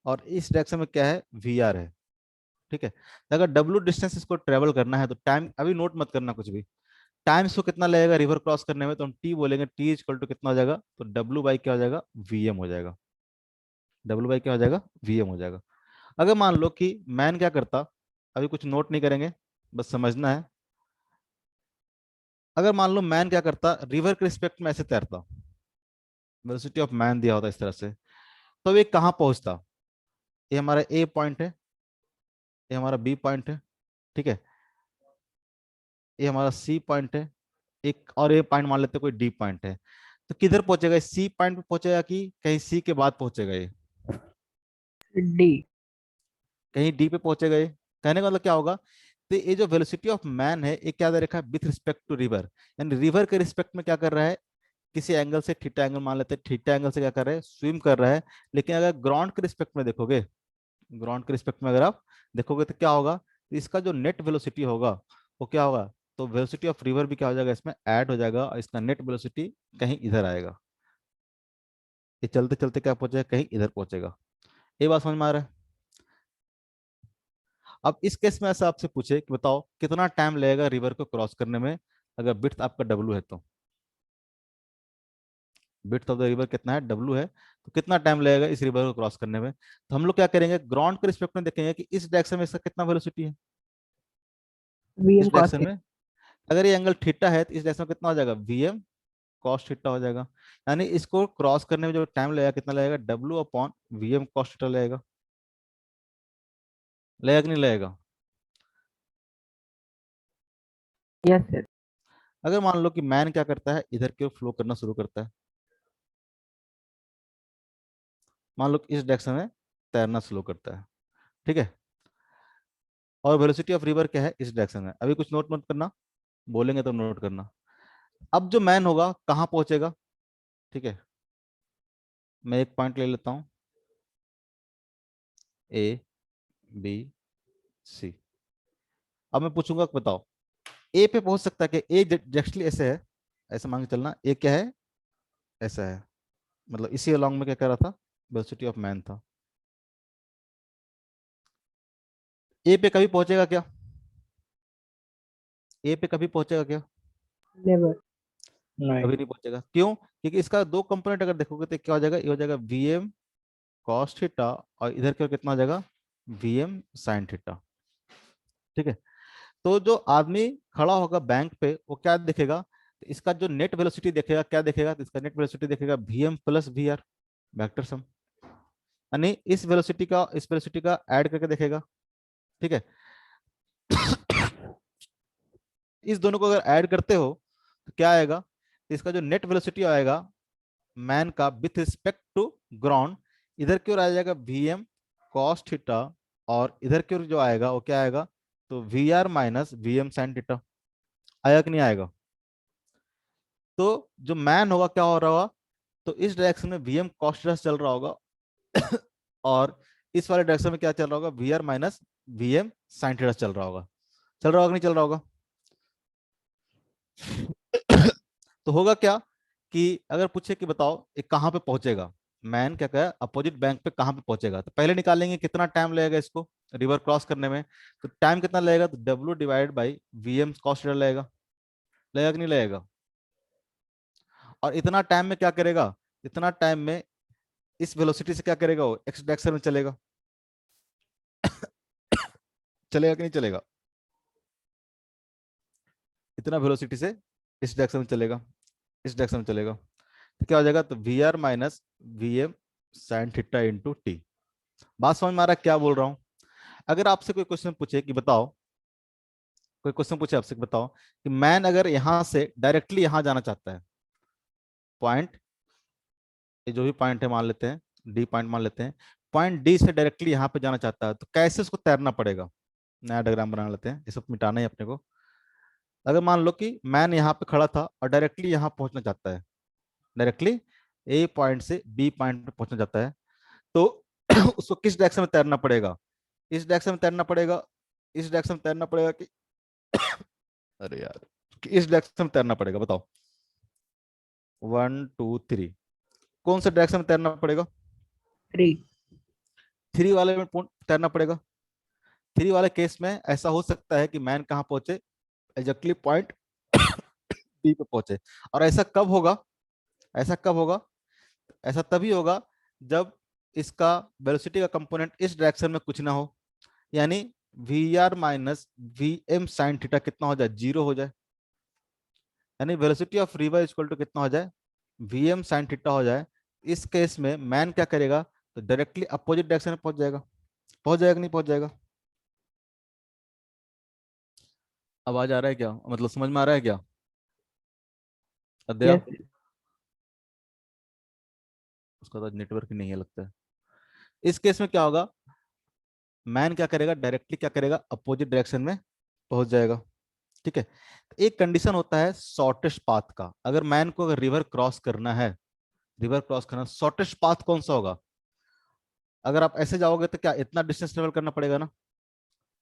और इस डायरेक्शन में क्या है वीआर है। ठीक है, तो अगर डब्ल्यू डिस्टेंस इसको ट्रेवल करना है तो टाइम अभी नोट मत करना कुछ भी, टाइम इसको कितना लगेगा रिवर क्रॉस करने में, तो हम टी बोलेंगे, टी इक्वल टू कितना हो जाएगा, तो डब्ल्यू बाई क्या हो जाएगा वीएम हो जाएगा, डब्ल्यू बाई क्या हो जाएगा वीएम हो जाएगा। अगर मान लो कि मैन क्या करता, अभी कुछ नोट नहीं करेंगे, बस समझना है। अगर मान लो मैन क्या करता, रिवर के रिस्पेक्ट में ऐसे तैरता, वेलोसिटी ऑफ मैन दिया होता इस तरह से, तो ये कहाँ पहुंचता, ये हमारा ए पॉइंट है, ये हमारा बी पॉइंट है, ठीक है, ये हमारा सी पॉइंट है, एक और ये पॉइंट मान लेते हैं कोई डी पॉइंट है, तो किधर पहुंचेगा, सी पॉइंट पे पहुंचेगा कि कहीं सी के बाद पहुंचेगा, ये डी। कहीं डी पे पहुंचेगा। ये कहने का मतलब क्या होगा, तो ये जो वेलोसिटी ऑफ मैन है ये क्या दे रखा है विथ रिस्पेक्ट टू रिवर, यानी रिवर के रिस्पेक्ट में क्या कर रहा है, किसी एंगल से थीटा एंगल मान लेते हैं, थीटा एंगल से क्या कर रहा है स्विम कर रहा है। लेकिन अगर ग्राउंड के रिस्पेक्ट में देखोगे, ग्राउंड के रिस्पेक्ट में अगर आप देखोगे तो क्या होगा, तो इसका जो नेट वेलोसिटी होगा वो क्या होगा, तो वेलोसिटी ऑफ रिवर भी क्या हो जाएगा इसमें ऐड हो जाएगा, और इसका नेट वेलोसिटी कहीं इधर आएगा, ये चलते चलते क्या पहुंचेगा कहीं इधर पहुंचेगा। ये बात समझ में आ रहा है। अब इस केस में ऐसा आपसे पूछे कि बताओ कितना टाइम लगेगा रिवर को क्रॉस करने में, अगर विड्थ आपका डब्ल्यू है तो, विड्थ ऑफ द रिवर कितना है डब्ल्यू है, तो कितना टाइम लगेगा इस रिवर को क्रॉस करने में। तो हम लोग क्या करेंगे, ग्राउंड के रिस्पेक्ट में देखेंगे कि इस डायरेक्शन में इसका कितना वेलोसिटी है, वीएम इस कॉस डायरेक्शन में अगर ये एंगल थीटा है तो इस डायरेक्शन में कितना हो जाएगा वीएम कॉस थीटा हो जाएगा। यानी इसको क्रॉस करने में जो टाइम लगेगा कितना लगेगा, W upon VM cos theta लगेगा, लगेगा कि नहीं लगेगा। Yes sir. अगर मान लो कि मैन क्या करता है, इधर की ओर फ्लो करना शुरू करता है, मान लो कि इस डायरेक्शन में तैरना शुरू करता है, ठीक है, और वेलोसिटी ऑफ रिवर क्या है इस डायरेक्शन में, अभी कुछ नोट नोट करना, बोलेंगे तो नोट करना। अब जो मैन होगा कहाँ पहुंचेगा, ठीक है, मैं एक पॉइंट ले लेता हूं, ए बी सी। अब मैं पूछूंगा कि बताओ ए पे पहुंच सकता है कि ए डायरेक्टली ऐसे है, ऐसे मान के चलना, ए क्या है ऐसा है, मतलब इसी अलोंग में क्या कर रहा था वेलोसिटी ऑफ मैन था, ए पे कभी पहुंचेगा क्या, ए पे कभी पहुंचेगा क्या, नेवर। नहीं। कभी नहीं पहुंचेगा। क्यों, क्योंकि इसका दो कंपोनेंट अगर देखोगे तो क्या हो जाएगा, ये हो जाएगा वीएम कॉस थीटा, और इधर के कितना हो जाएगा वीएम साइन थीटा, ठीक है। तो जो आदमी खड़ा होगा बैंक पे वो क्या देखेगा, तो इसका जो नेट वेलोसिटी देखेगा क्या देखेगा, तो इसका नेट वेलोसिटी देखेगा VM plus V R vector sum, यानी इस वेलोसिटी का ऐड करके देखेगा, ठीक है। इस दोनों को अगर ऐड करते हो तो क्या आएगा, तो इसका जो नेट वेलोसिटी आएगा मैन का विथ रिस्पेक्ट टू ग्राउंड, इधर की ओर आ जाएगा वीएम कॉस थीटा, और इधर की ओर जो आएगा वो क्या आएगा, तो V R minus V M sine theta. आएगा कि नहीं आएगा। तो जो मैन होगा क्या हो रहा होगा, तो इस डायरेक्शन में वी एम कॉस थीटा चल रहा होगा और इस वाले डायरेक्शन में क्या चल रहा होगा, V R minus V M sine theta चल रहा होगा, चल रहा होगा नहीं चल रहा होगा। तो होगा क्या कि अगर पूछे कि बताओ ये कहाँ पे पहुंचेगा, मैन क्या कहे अपोजिट बैंक पे कहाँ पे पहुंचेगा, तो पहले निकालेंगे कितना टाइम लगेगा इसको रिवर क्रॉस करने में, तो टाइम कितना लगेगा, तो W divide by V M cos लगेगा, लगेगा कि नहीं लगेगा। और इतना टाइम में क्या करेगा, इतना टाइम में इस वेलोसिटी से क्या करेगा, वो एक्स डायरेक्शन में चलेगा, चलेगा कि नहीं चलेगा, इतना वेलोसिटी से इस डायरेक्शन में चलेगा, इस डायरेक्शन में चलेगा, तो क्या हो जाएगा, तो V R minus V M sine theta into T. बात समझ में आ रहा है क्या बोल रहा हूं। अगर आपसे कोई क्वेश्चन पूछे कि बताओ, कोई क्वेश्चन पूछे आपसे कि बताओ कि मैन अगर यहां से डायरेक्टली यहां जाना चाहता है, पॉइंट ये जो भी पॉइंट है मान लेते हैं, डी पॉइंट मान लेते हैं, पॉइंट डी से डायरेक्टली यहाँ पे जाना चाहता है, तो कैसे उसको तैरना पड़ेगा, नया डायग्राम बना लेते हैं, ये सब मिटाना है अपने को। अगर मान लो कि मैन यहाँ पे खड़ा था और डायरेक्टली यहाँ पहुंचना चाहता है, डायरेक्टली ए पॉइंट से बी पॉइंट पे पहुंचना चाहता है, तो उसको किस डायरेक्शन में तैरना पड़ेगा? इस डायरेक्शन में तैरना पड़ेगा, इस डायरेक्शन में तैरना पड़ेगा कि अरे यार, कि इस डायरेक्शन में तैरना पड़ेगा? बताओ, 1 2 3, कौन सा डायरेक्शन में तैरना पड़ेगा? 3। 3 वाले में तैरना पड़ेगा। 3 वाले केस में ऐसा हो सकता है कि मैन कहाँ पहुंचे? एग्जैक्टली पॉइंट बी पे पहुंचे। और ऐसा कब होगा? ऐसा कब होगा? ऐसा तभी होगा जब इसका वेलोसिटी का कंपोनेंट इस डायरेक्शन में कुछ ना हो, यानी V R minus V M sine theta कितना हो जाए? 0 हो जाए। यानी velocity of river equal to कितना हो जाए? वी एम साइन थीटा हो जाए। इस केस में मैन क्या करेगा? तो डायरेक्टली अपोजिट डायरेक्शन में पहुंच जाएगा। पहुंच जाएगा नहीं पहुंच जाएगा? आवाज आ रहा है क्या? मतलब समझ में आ रहा है क्या अध्यय? यस। उसका तो नेटवर्क ही नहीं है लगता है। इस केस में क्या होगा? मैन क्या करेगा? डायरेक्टली क्या करेगा? अपोजिट डायरेक्शन में पहुंच जाएगा। ठीक है। एक कंडीशन होता है शॉर्टेस्ट पाथ का। अगर मैन को अगर रिवर क्रॉस करना है, रिवर क्रॉस करना, शॉर्टेस्ट पाथ कौन सा होगा? अगर आप ऐसे जाओगे तो क्या इतना डिस्टेंस ट्रेवल करना पड़ेगा ना?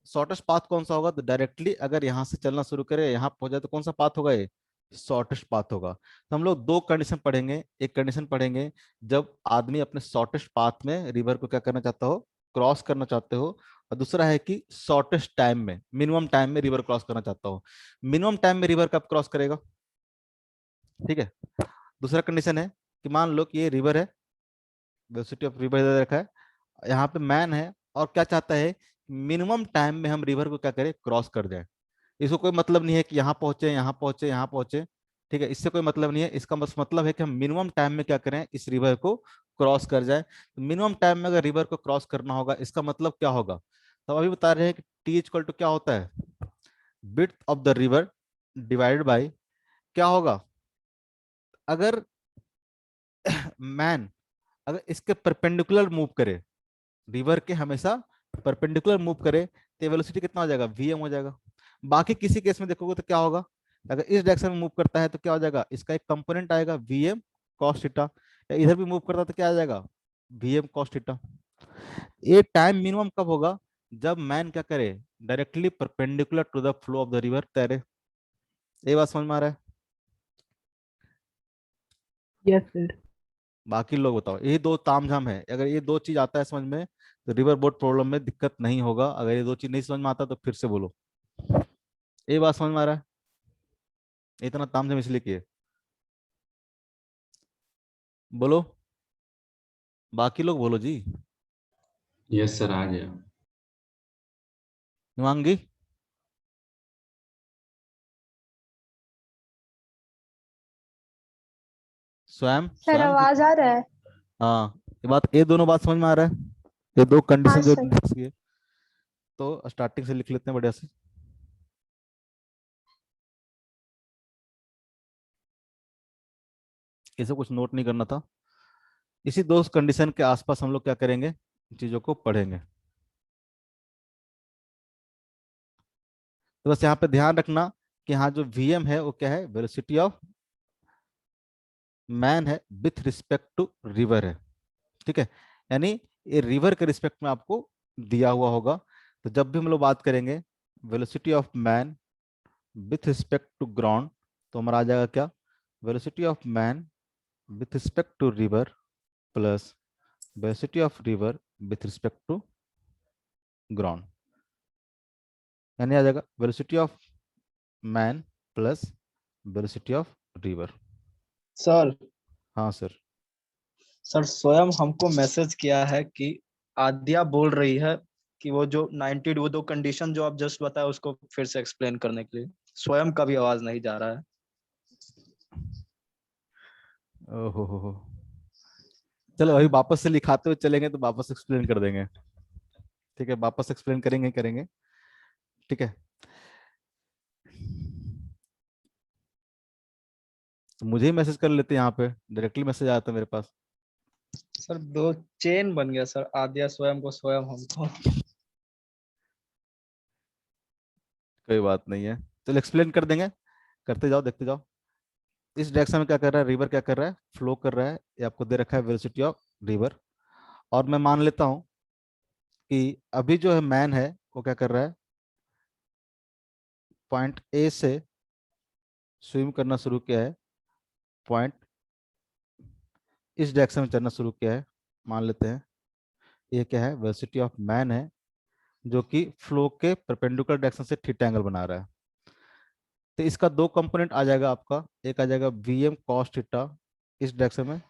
शॉर्टेस्ट पाथ कौन सा होगा? तो डायरेक्टली अगर यहाँ से चलना शुरू करे, यहाँ पहुंच जाए, तो कौन सा पाथ होगा? ये शॉर्टेस्ट पाथ होगा। तो हम लोग दो कंडीशन पढ़ेंगे। एक कंडीशन पढ़ेंगे जब आदमी अपने शॉर्टेस्ट पाथ में रिवर को क्या करना चाहता हो? क्रॉस करना चाहते हो। और दूसरा है कि शॉर्टेस्ट टाइम में, मिनिमम टाइम में रिवर क्रॉस करना चाहता हो। मिनिमम टाइम में रिवर कब क्रॉस करेगा? ठीक है। दूसरा कंडीशन है कि मान लो कि ये रिवर है, वेलोसिटी ऑफ रिवर दे रखा है, यहाँ पे मैन है और क्या चाहता है? मिनिमम टाइम में हम रिवर को क्या करें? क्रॉस कर जाए। इसको कोई मतलब नहीं है कि यहाँ पहुंचे, यहाँ पहुंचे, यहाँ पहुंचे। ठीक है, इससे कोई मतलब नहीं है। इसका बस मतलब है कि हम मिनिमम टाइम में क्या करें? इस रिवर को क्रॉस कर जाए। तो मिनिमम टाइम में अगर रिवर को क्रॉस करना होगा, इसका मतलब क्या होगा? तो अभी बता रहे हैं कि टी इक्वल टू क्या होता है? Width of the river divided by क्या होगा? अगर मैन अगर इसके परपेंडिकुलर मूव करे, रिवर के हमेशा परपेंडिकुलर मूव करे, तो वेलोसिटी कितना हो जाएगा? वीएम हो जाएगा। बाकी किसी केस में देखोगे तो क्या होगा? अगर इस डायरेक्शन में मूव करता है तो क्या हो जाएगा? इसका एक कंपोनेंट आएगा वीएम कॉस थीटा। या इधर भी मूव करता है तो क्या आ जाएगा? VM cos theta. ये टाइम मिनिमम कब होगा? जब मैन क्या करे? Directly perpendicular to the flow of the river तैरे। ये बात समझ में आ रहा है? Yes sir. बाकी लोग बताओ। यही दो तामझाम है। अगर ये दो चीज आता है समझ में, तो रिवर बोट प्रॉब्लम में दिक्कत नहीं होगा। अगर ये दो चीज नहीं समझ में आता तो फिर से बोलो। ये बात समझ में आ रहा है? इतना तामझाम इसलिए किए? बोलो, बाकी लोग बोलो जी। यस सर, आ गया। हिमांगी, स्वयं सर स्वयं आवाज आ रहा है? हाँ, ये दोनों बात समझ में आ रहा है? ये दो हाँ कंडीशन जो सर। डिस्कस किए, तो स्टार्टिंग से लिख लेते हैं बढ़िया से। इसे कुछ नोट नहीं करना था। इसी दो कंडीशन के आसपास हम लोग क्या करेंगे? इन चीजों को पढ़ेंगे। तो बस यहाँ पे ध्यान रखना कि हाँ, जो वीएम है वो क्या है? वेलोसिटी ऑफ मैन है विथ रिस्पेक्ट टू रिवर है। ठीक है। यानी ये रिवर के रिस्पेक्ट में आपको दिया हुआ होगा। तो जब भी हम लोग बात करेंगे velocity of man with respect to ground, तो हमारा आ जाएगा क्या? Velocity of man with respect to river plus velocity of river with respect to ground. यानी आ जाएगा velocity of man plus velocity of river. Sir हाँ सर। सर स्वयं हमको मैसेज किया है कि आद्या बोल रही है कि वो जो 90 वो दो कंडीशन जो आप जस्ट बताया उसको फिर से एक्सप्लेन करने के लिए। स्वयं का भी आवाज नहीं जा रहा है। ओहो, चलो अभी वापस से लिखाते हुए चलेंगे तो वापस एक्सप्लेन कर देंगे। ठीक है, वापस एक्सप्लेन करेंगे करेंगे। ठीक है। तो मुझे ही मैसेज कर लेते हैं, यहाँ पे डायरेक्टली मैसेज आता है मेरे पास। सर दो चेन बन गया सर, आद्या स्वयं को, स्वयं हमको। कोई बात नहीं है, चलो एक्सप्लेन कर देंगे। करते जाओ, देखते जाओ। इस डायरेक्शन में क्या कर रहा है, रिवर क्या कर रहा है, फ्लो कर रहा है। ये आपको दे रखा है वेलोसिटी ऑफ रिवर। और मैं मान लेता हूं कि अभी जो है मैन है वो क्या कर रहा है, पॉइंट ए से स्विम करना शुरू किया है, पॉइंट इस डायरेक्शन में चलना शुरू किया है। मान लेते हैं ये क्या है, वेलोसिटी ऑफ मैन है, जो कि फ्लो के परपेंडिकुलर डायरेक्शन से थीटा एंगल बना रहा है। तो इसका दो कंपोनेंट आ जाएगा आपका, एक आ जाएगा वी एम कॉस थीटा इस डायरेक्शन में,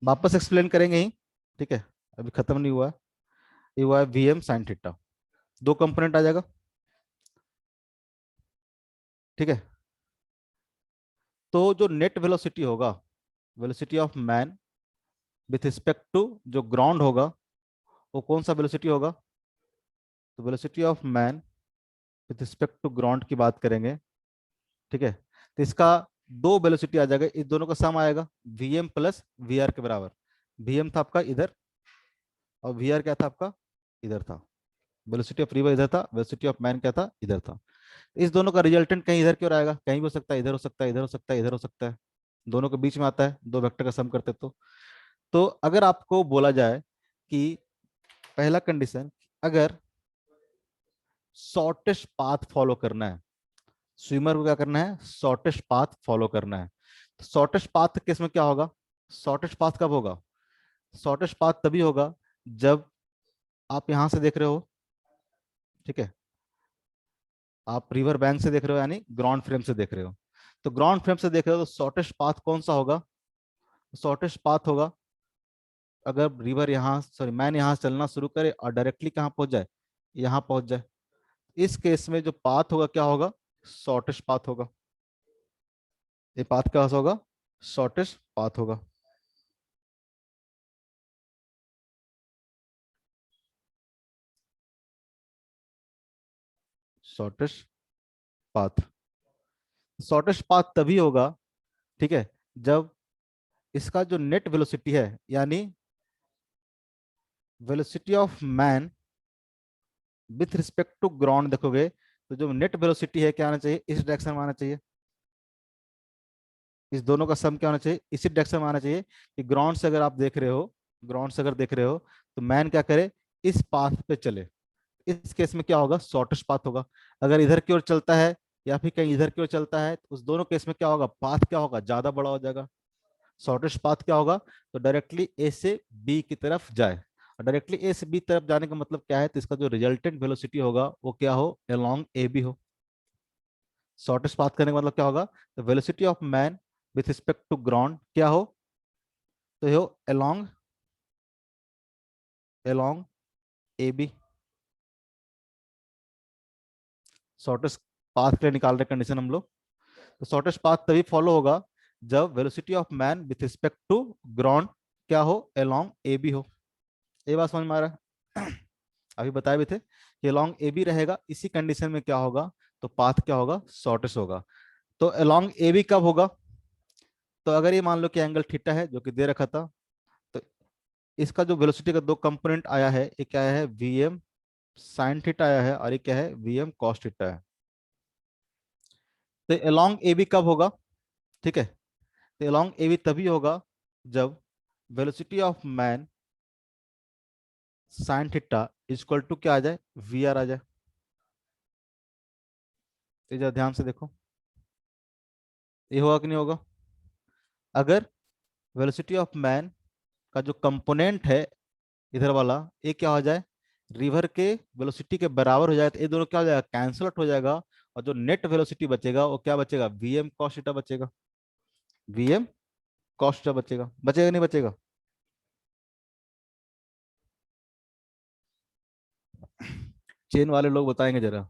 वापस एक्सप्लेन करेंगे ही, ठीक है, अभी खत्म नहीं हुआ है। ये हुआ है वी एम साइन थीटा, दो कंपोनेंट आ जाएगा, ठीक है। तो जो नेट वेलोसिटी होगा, velocity of man with respect to जो ग्राउंड होगा, वो कौन सा वेलोसिटी होगा, तो velocity of man with respect to ground की बात करेंगे, ठीक है। तो इसका दो वेलोसिटी आ जाएगा, इस दोनों का सम आएगा V M plus V R के बराबर। वी एम था आपका इधर और वी आर क्या था आपका इधर था, वेलोसिटी ऑफ रिवर इधर था, वेलोसिटी ऑफ मैन क्या था इधर था। इस दोनों का रिजल्टेंट कहीं इधर की ओर आएगा, कहीं भी हो सकता है, इधर हो सकता है, इधर हो सकता है, इधर हो सकता है, दोनों के बीच में आता है, दो वेक्टर का सम करते तो अगर आपको बोला जाए कि पहला कंडीशन, अगर शॉर्टेस्ट पाथ फॉलो करना है, स्विमर को क्या करना है, शॉर्टेस्ट पाथ फॉलो करना है, तो शॉर्टेस्ट पाथ केस में क्या होगा, शॉर्टेस्ट पाथ कब होगा, शॉर्टेस्ट पाथ तभी होगा जब आप यहां से देख रहे हो, ठीक है, आप रिवर बैंक से देख रहे हो यानी ग्राउंड फ्रेम से देख रहे हो। तो ग्राउंड फ्रेम से देख रहे हो तो शॉर्टेस्ट पाथ कौन सा होगा, शॉर्टेस्ट पाथ होगा अगर रिवर यहाँ सॉरी मैन यहाँ से चलना शुरू करे और डायरेक्टली कहाँ पहुंच जाए, यहाँ पहुंच जाए। इस केस में जो पाथ होगा क्या होगा, शॉर्टेस्ट पाथ होगा। ये पाथ क्या होगा, शॉर्टेस्ट पाथ होगा। शॉर्टेस्ट पाथ, शॉर्टेस्ट पाथ तभी होगा, ठीक है, जब इसका जो नेट वेलोसिटी है यानी velocity of man with respect to ground देखोगे तो जो नेट वेलोसिटी है क्या आना चाहिए, इस डायरेक्शन में आना चाहिए। इस दोनों का सम क्या होना चाहिए, इसी डायरेक्शन में आना चाहिए कि ग्राउंड से अगर आप देख रहे हो, ग्राउंड से अगर देख रहे हो तो मैन क्या करे, इस पाथ पे चले। इस केस में क्या होगा, शॉर्टेस्ट पाथ होगा। अगर इधर की ओर चलता है या फिर कहीं इधर की ओर चलता है तो उस दोनों केस में क्या होगा, पाथ क्या होगा, ज्यादा बड़ा हो जाएगा। शॉर्टेस्ट पाथ क्या होगा, तो डायरेक्टली ए से बी की तरफ जाए। और डायरेक्टली ए से बी तरफ जाने का मतलब क्या है, तो इसका जो रिजल्टेंट वेलोसिटी होगा वो क्या हो, अलोंग ए बी हो। शॉर्टेस्ट पाथ करने का मतलब क्या होगा, तो velocity of man with respect to ground क्या हो, तो ये हो along along A B. Shortest path के लिए निकाल रहे कंडीशन हम लोग। तो शॉर्टेस्ट पाथ तभी फॉलो होगा जब velocity of man with respect to ground क्या हो, अलोंग ए बी हो। ये बात समझ में आ रहा है अभी बताए भी थे कि अलोंग ए बी रहेगा, इसी कंडीशन में क्या होगा, तो पाथ क्या होगा, शॉर्टेस्ट होगा। तो अलोंग ए बी कब होगा, तो अगर ये मान लो कि एंगल थीटा है जो कि दे रखा था, तो इसका जो वेलोसिटी का दो कंपोनेंट आया है, एक क्या है वी एम साइन थीटा आया है और एक क्या है वी एम कॉस थीटा है। तो अलोंग ए बी कब होगा, ठीक है, तो अलोंग ए बी तभी होगा जब velocity of man sine theta equal to क्या आ जाए, वी आर आ जाए। तो जरा ध्यान से देखो ये होगा कि नहीं होगा, अगर वेलोसिटी ऑफ मैन का जो कंपोनेंट है इधर वाला ये क्या हो जाए, रिवर के वेलोसिटी के बराबर हो जाए, तो ये दोनों क्या हो जाएगा, कैंसिल आउट हो जाएगा। और जो नेट वेलोसिटी बचेगा वो क्या बचेगा, वी एम कॉस थीटा बचेगा, वी एम कॉस थीटा बचेगा, बचेगा नहीं बचेगा। चेन वाले लोग बताएंगे जरा,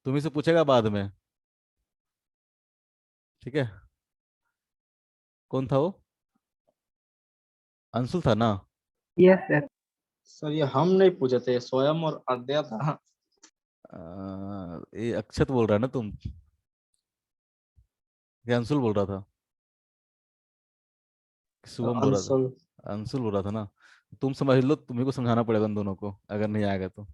तुम्ही से पूछेगा बाद में, ठीक है। कौन था वो, अंशुल था ना। Yes sir. सर ये हम नहीं पूछे थे, स्वयं और आद्या था। ये अक्षत बोल रहा है ना तुम, ये अंशुल बोल रहा था, शुभम बोल रहा अंशुल। था, अंशुल बोल रहा था ना। तुम समझ लो, तुम्ही को समझाना पड़ेगा उन दोनों को अगर नहीं आएगा तो।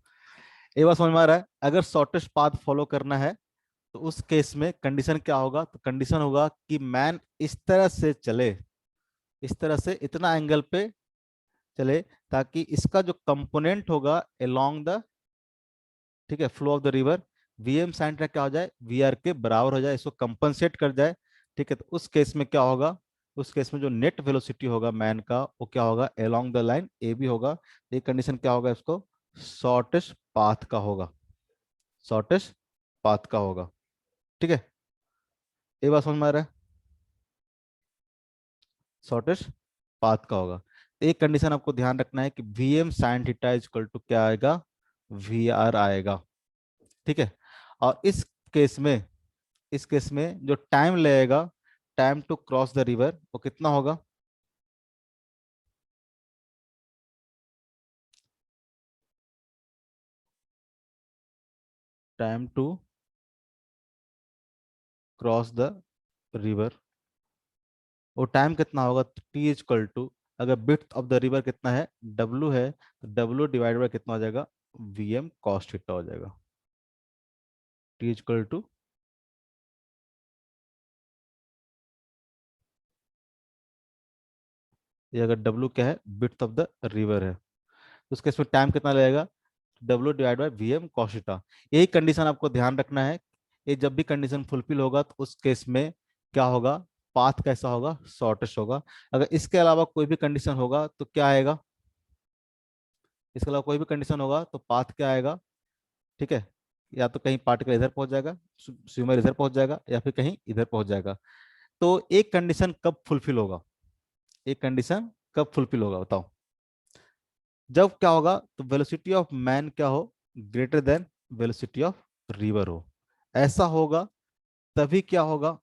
ये बात समझ में आ रहा है, अगर शॉर्टेस्ट पाथ फॉलो करना है तो तो उस केस में कंडीशन क्या होगा, तो कंडीशन होगा कि मैन इस तरह से चले, इस तरह से इतना एंगल पे चले ताकि इसका जो कंपोनेंट होगा अलोंग द, ठीक है, flow of the river, VM sine theta क्या हो जाए, वीआर के बराबर हो जाए, इसको कंपनसेट कर जाए। ठीक है, तो उस केस में क्या होगा, उस केस में जो नेट वेलोसिटी होगा मैन का वो क्या होगा, along the line A B होगा। ये कंडीशन क्या होगा, इसको शॉर्टेस्ट पाथ का होगा, शॉर्टेस्ट पाथ का होगा। ठीक है, ये बात समझ में आ रहा है, शॉर्टेस्ट पाथ का होगा। तो एक कंडीशन आपको ध्यान रखना है कि V M sine theta is equal to क्या आएगा, वी आर आएगा। ठीक है, और केस में इस केस में जो टाइम लगेगा, time to cross the river, वो कितना होगा, time to cross the river, वो टाइम कितना होगा, टी इज इक्वल टू, अगर विड्थ ऑफ द रिवर कितना है, डब्ल्यू है, तो डब्ल्यू डिवाइड बाय कितना हो जाएगा, वी एम कॉस थीटा हो जाएगा। टी इज इक्वल टू, ये अगर डब्ल्यू क्या है, विड्थ ऑफ द रिवर है, तो उसके इसमें टाइम कितना लगेगा, W divide by V M cos theta. यही कंडीशन आपको ध्यान रखना है। ये जब भी कंडीशन फुलफिल होगा तो उस केस में क्या होगा, पाथ कैसा होगा, शॉर्टेस्ट होगा। अगर इसके अलावा कोई भी कंडीशन होगा तो क्या आएगा, इसके अलावा कोई भी कंडीशन होगा तो पाथ क्या आएगा, ठीक है, या तो कहीं पार्टिकल इधर पहुंच जाएगा, स्विमर इधर पहुंच जाएगा, या फिर कहीं इधर पहुंच जाएगा। तो एक कंडीशन कब फुलफिल होगा, एक कंडीशन कब फुलफिल होगा बताओ, जब क्या होगा, तो वेलोसिटी ऑफ मैन क्या हो, greater than velocity of river हो। ऐसा होगा तभी क्या होगा,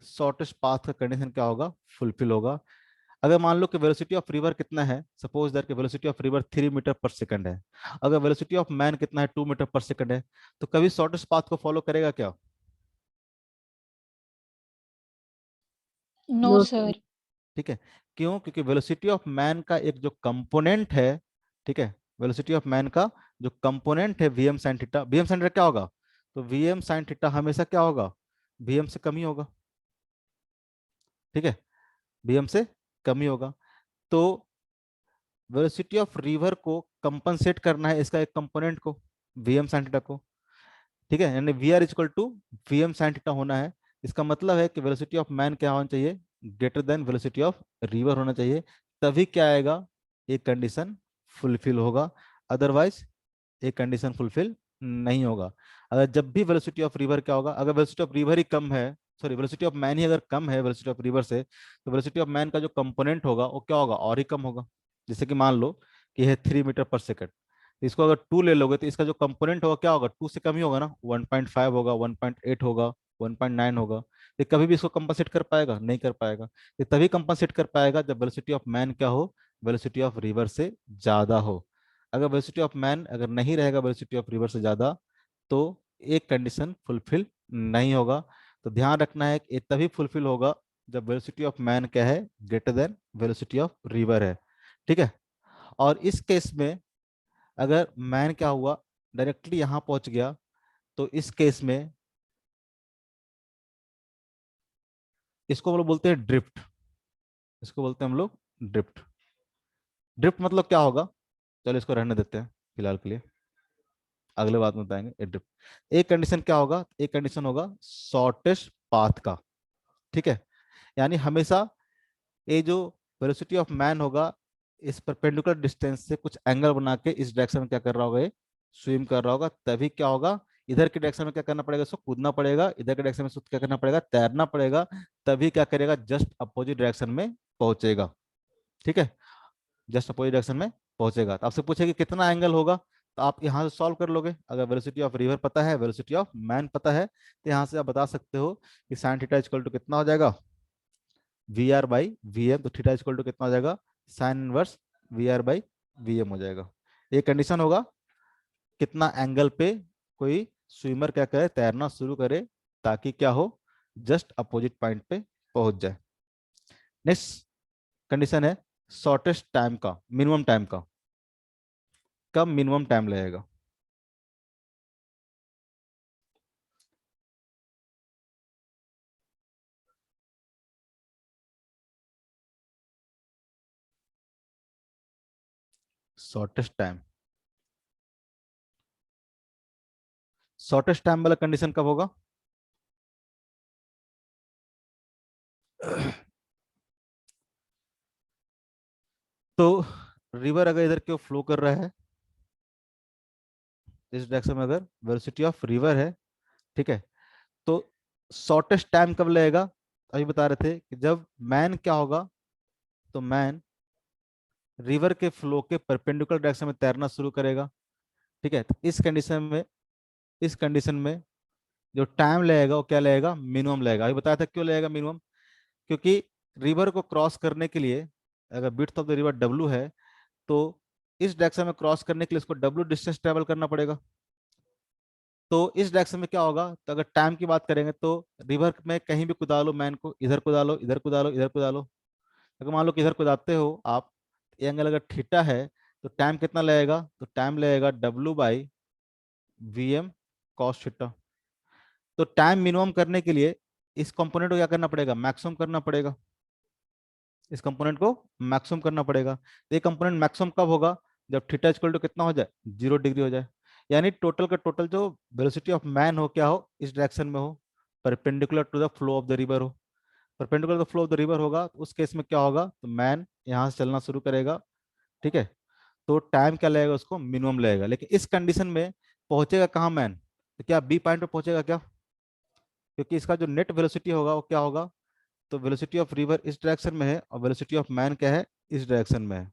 शॉर्टेस्ट पाथ का कंडीशन क्या होगा, फुलफिल होगा। अगर मान लो कि वेलोसिटी ऑफ रिवर कितना है, सपोज दैट कि वेलोसिटी ऑफ रिवर 3 मीटर पर सेकंड है, अगर वेलोसिटी ऑफ मैन कितना है, 2 मीटर पर सेकंड है, तो कभी शॉर्टेस्ट पाथ को फॉलो करेगा क्या, नो नो सर। सर। ठीक है, क्यों, क्योंकि वेलोसिटी ऑफ मैन का एक जो कंपोनेंट है, ठीक है, वेलोसिटी ऑफ मैन का जो कंपोनेंट है VM sine theta, VM sine theta क्या होगा, तो वीएम साइन थीटा हमेशा क्या होगा, वीएम से कम ही होगा। ठीक है, वीएम से कम ही होगा। तो वेलोसिटी ऑफ रिवर को कंपनसेट करना है इसका एक कंपोनेंट को, वीएम साइन थीटा को। ठीक है, यानी V R equal to V M sine theta होना है। इसका मतलब है कि वेलोसिटी ऑफ मैन क्या होना चाहिए, greater than velocity of river होना चाहिए, तभी क्या आएगा, एक कंडीशन फुलफिल होगा। अदरवाइज एक कंडीशन फुलफिल नहीं होगा। अगर जब भी वेलोसिटी ऑफ रिवर क्या होगा, अगर वेलोसिटी ऑफ रिवर ही कम है, सॉरी वेलोसिटी ऑफ मैन ही अगर कम है वेलोसिटी ऑफ रिवर से, तो वेलोसिटी ऑफ मैन का जो कंपोनेंट होगा वो क्या होगा, और ही कम होगा। जैसे कि मान लो कि है 3 मीटर पर सेकेंड, इसको अगर 2 ले लोगे तो इसका जो कंपोनेंट होगा क्या होगा, 2 से कम ही होगा ना, 1.5 होगा, 1.8 होगा, 1.9 होगा। ये कभी भी इसको कंपनसेट कर पाएगा, नहीं कर पाएगा। ये तभी कंपनसेट कर पाएगा जब वेलोसिटी ऑफ मैन क्या हो, वेलोसिटी ऑफ रिवर से ज्यादा हो। अगर वेलोसिटी ऑफ मैन अगर नहीं रहेगा वेलोसिटी ऑफ रिवर से ज्यादा, तो एक कंडीशन फुलफिल नहीं होगा। तो ध्यान रखना है कि ये तभी फुलफिल होगा जब वेलोसिटी ऑफ मैन क्या है, greater than velocity of river है। ठीक है, और इस केस में अगर मैन क्या हुआ, डायरेक्टली यहां पहुंच गया, तो इस केस में इसको हम लोग बोलते हैं ड्रिफ्ट, इसको बोलते हैं हम लोग ड्रिफ्ट। ड्रिफ्ट मतलब क्या होगा, चलो इसको रहने देते हैं फिलहाल के लिए, अगले बात में बताएंगे ये ड्रिफ्ट। एक कंडीशन क्या होगा, एक कंडीशन होगा शॉर्टेस्ट पाथ का। ठीक है, यानी हमेशा ये जो वेलोसिटी ऑफ मैन होगा, इस परपेंडिकुलर डिस्टेंस से कुछ एंगल बना के इस डायरेक्शन में क्या कर रहा होगा, ये स्विम कर रहा होगा, तभी क्या होगा, इधर के डायरेक्शन में क्या करना पड़ेगा, इसको कूदना पड़ेगा, इधर के डायरेक्शन में इसको क्या करना पड़ेगा, तैरना पड़ेगा, तभी क्या करेगा, जस्ट अपोजिट डायरेक्शन में पहुंचेगा। ठीक है, जस्ट अपोजिट डायरेक्शन में पहुंचेगा। तो आपसे पूछेगा कितना एंगल होगा, तो आप यहाँ से सॉल्व कर लोगे। अगर वेलोसिटी ऑफ रिवर पता है, वेलोसिटी ऑफ मैन पता है, तो यहाँ से आप बता सकते हो कि साइन थीटा इक्वल टू कितना हो जाएगा, V R by V M. तो थीटा इक्वल टू कितना हो जाएगा, sine inverse V R by V M हो जाएगा। ये कंडीशन होगा कितना एंगल पे कोई स्विमर क्या करे, तैरना शुरू करे, ताकि क्या हो, जस्ट अपोजिट पॉइंट पे पहुंच जाए। नेक्स्ट कंडीशन है शॉर्टेस्ट टाइम का, मिनिमम टाइम का, कब मिनिमम टाइम लगेगा। शॉर्टेस्ट टाइम, शॉर्टेस्ट टाइम वाला कंडीशन कब होगा? तो रिवर अगर इधर क्यों फ्लो कर रहा है, इस डायरेक्शन में अगर वेलोसिटी ऑफ रिवर है, ठीक है, तो शॉर्टेस्ट टाइम कब लगेगा? अभी बता रहे थे कि जब मैन क्या होगा, तो मैन रिवर के फ्लो के परपेंडिकुलर डायरेक्शन में तैरना शुरू करेगा, ठीक है। तो इस कंडीशन में जो टाइम लगेगा वो क्या लगेगा? मिनिमम लगेगा। अभी बताया था क्यों लगेगा मिनिमम, क्योंकि रिवर को क्रॉस करने के लिए अगर width of the river W है, तो इस डायरेक्शन में क्रॉस करने के लिए उसको डब्ल्यू डिस्टेंस ट्रेवल करना पड़ेगा। तो इस डायरेक्शन में क्या होगा, तो अगर टाइम की बात करेंगे तो रिवर में कहीं भी कुदा लो मैन को, इधर कुदा लो, इधर कुदा लो, इधर कुदा लो, अगर मान लो कि इधर कुदाते हो आप, ये एंगल अगर थीटा है तो टाइम कितना लगेगा? तो टाइम लगेगा W by V M cos theta. तो टाइम मिनिमम करने के लिए इस कंपोनेंट को क्या करना पड़ेगा? मैक्सिमम करना पड़ेगा। इस कंपोनेंट को मैक्सिमम करना पड़ेगा। तो ये कंपोनेंट मैक्सिमम कब होगा? जब थीटा इक्वल टू कितना हो जाए? 0 डिग्री हो जाए। यानी टोटल का टोटल जो वेलोसिटी ऑफ मैन हो क्या हो? इस डायरेक्शन में हो, perpendicular to the flow of the river हो। Perpendicular to the flow of the river होगा तो उस केस में क्या होगा, तो मैन यहाँ से चलना शुरू करेगा, ठीक है। तो टाइम क्या लगेगा? उसको मिनिमम लगेगा। लेकिन इस कंडीशन में पहुंचेगा कहाँ मैन? तो क्या बी पॉइंट पे पहुंचेगा क्या? क्योंकि इसका जो नेट वेलोसिटी होगा वो क्या होगा, तो वेलोसिटी ऑफ रिवर इस डायरेक्शन में है और वेलोसिटी ऑफ मैन क्या है? इस डायरेक्शन में है।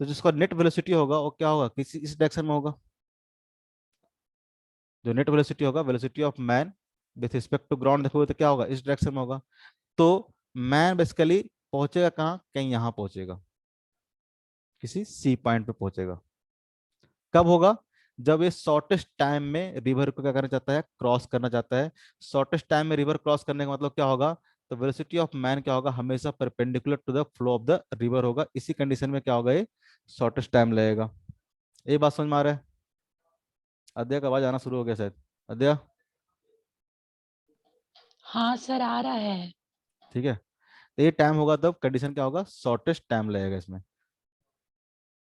तो जिसका नेट वेलोसिटी होगा वो क्या होगा? किसी इस डायरेक्शन में होगा। जो नेट वेलोसिटी होगा, velocity of man with respect to ground देखोगे तो क्या होगा? इस डायरेक्शन में होगा। तो मैन बेसिकली पहुंचेगा कहाँ? कहीं यहाँ पहुंचेगा, किसी सी पॉइंट पे पहुंचेगा। कब होगा? जब ये शॉर्टेस्ट टाइम में रिवर को क्या करना चाहता है? क्रॉस करना चाहता है। शॉर्टेस्ट टाइम में रिवर क्रॉस करने का मतलब क्या होगा? तो वेलोसिटी ऑफ मैन क्या होगा? हमेशा perpendicular to the flow of the river होगा। इसी कंडीशन में क्या होगा? ये शॉर्टेस्ट टाइम लगेगा। ये बात समझ में आ रहा है? अध्यय का आवाज आना शुरू हो गया शायद। अध्यय, हाँ सर, आ रहा है। ठीक है। तो ये टाइम होगा तब कंडीशन क्या होगा? शॉर्टेस्ट टाइम लगेगा इसमें।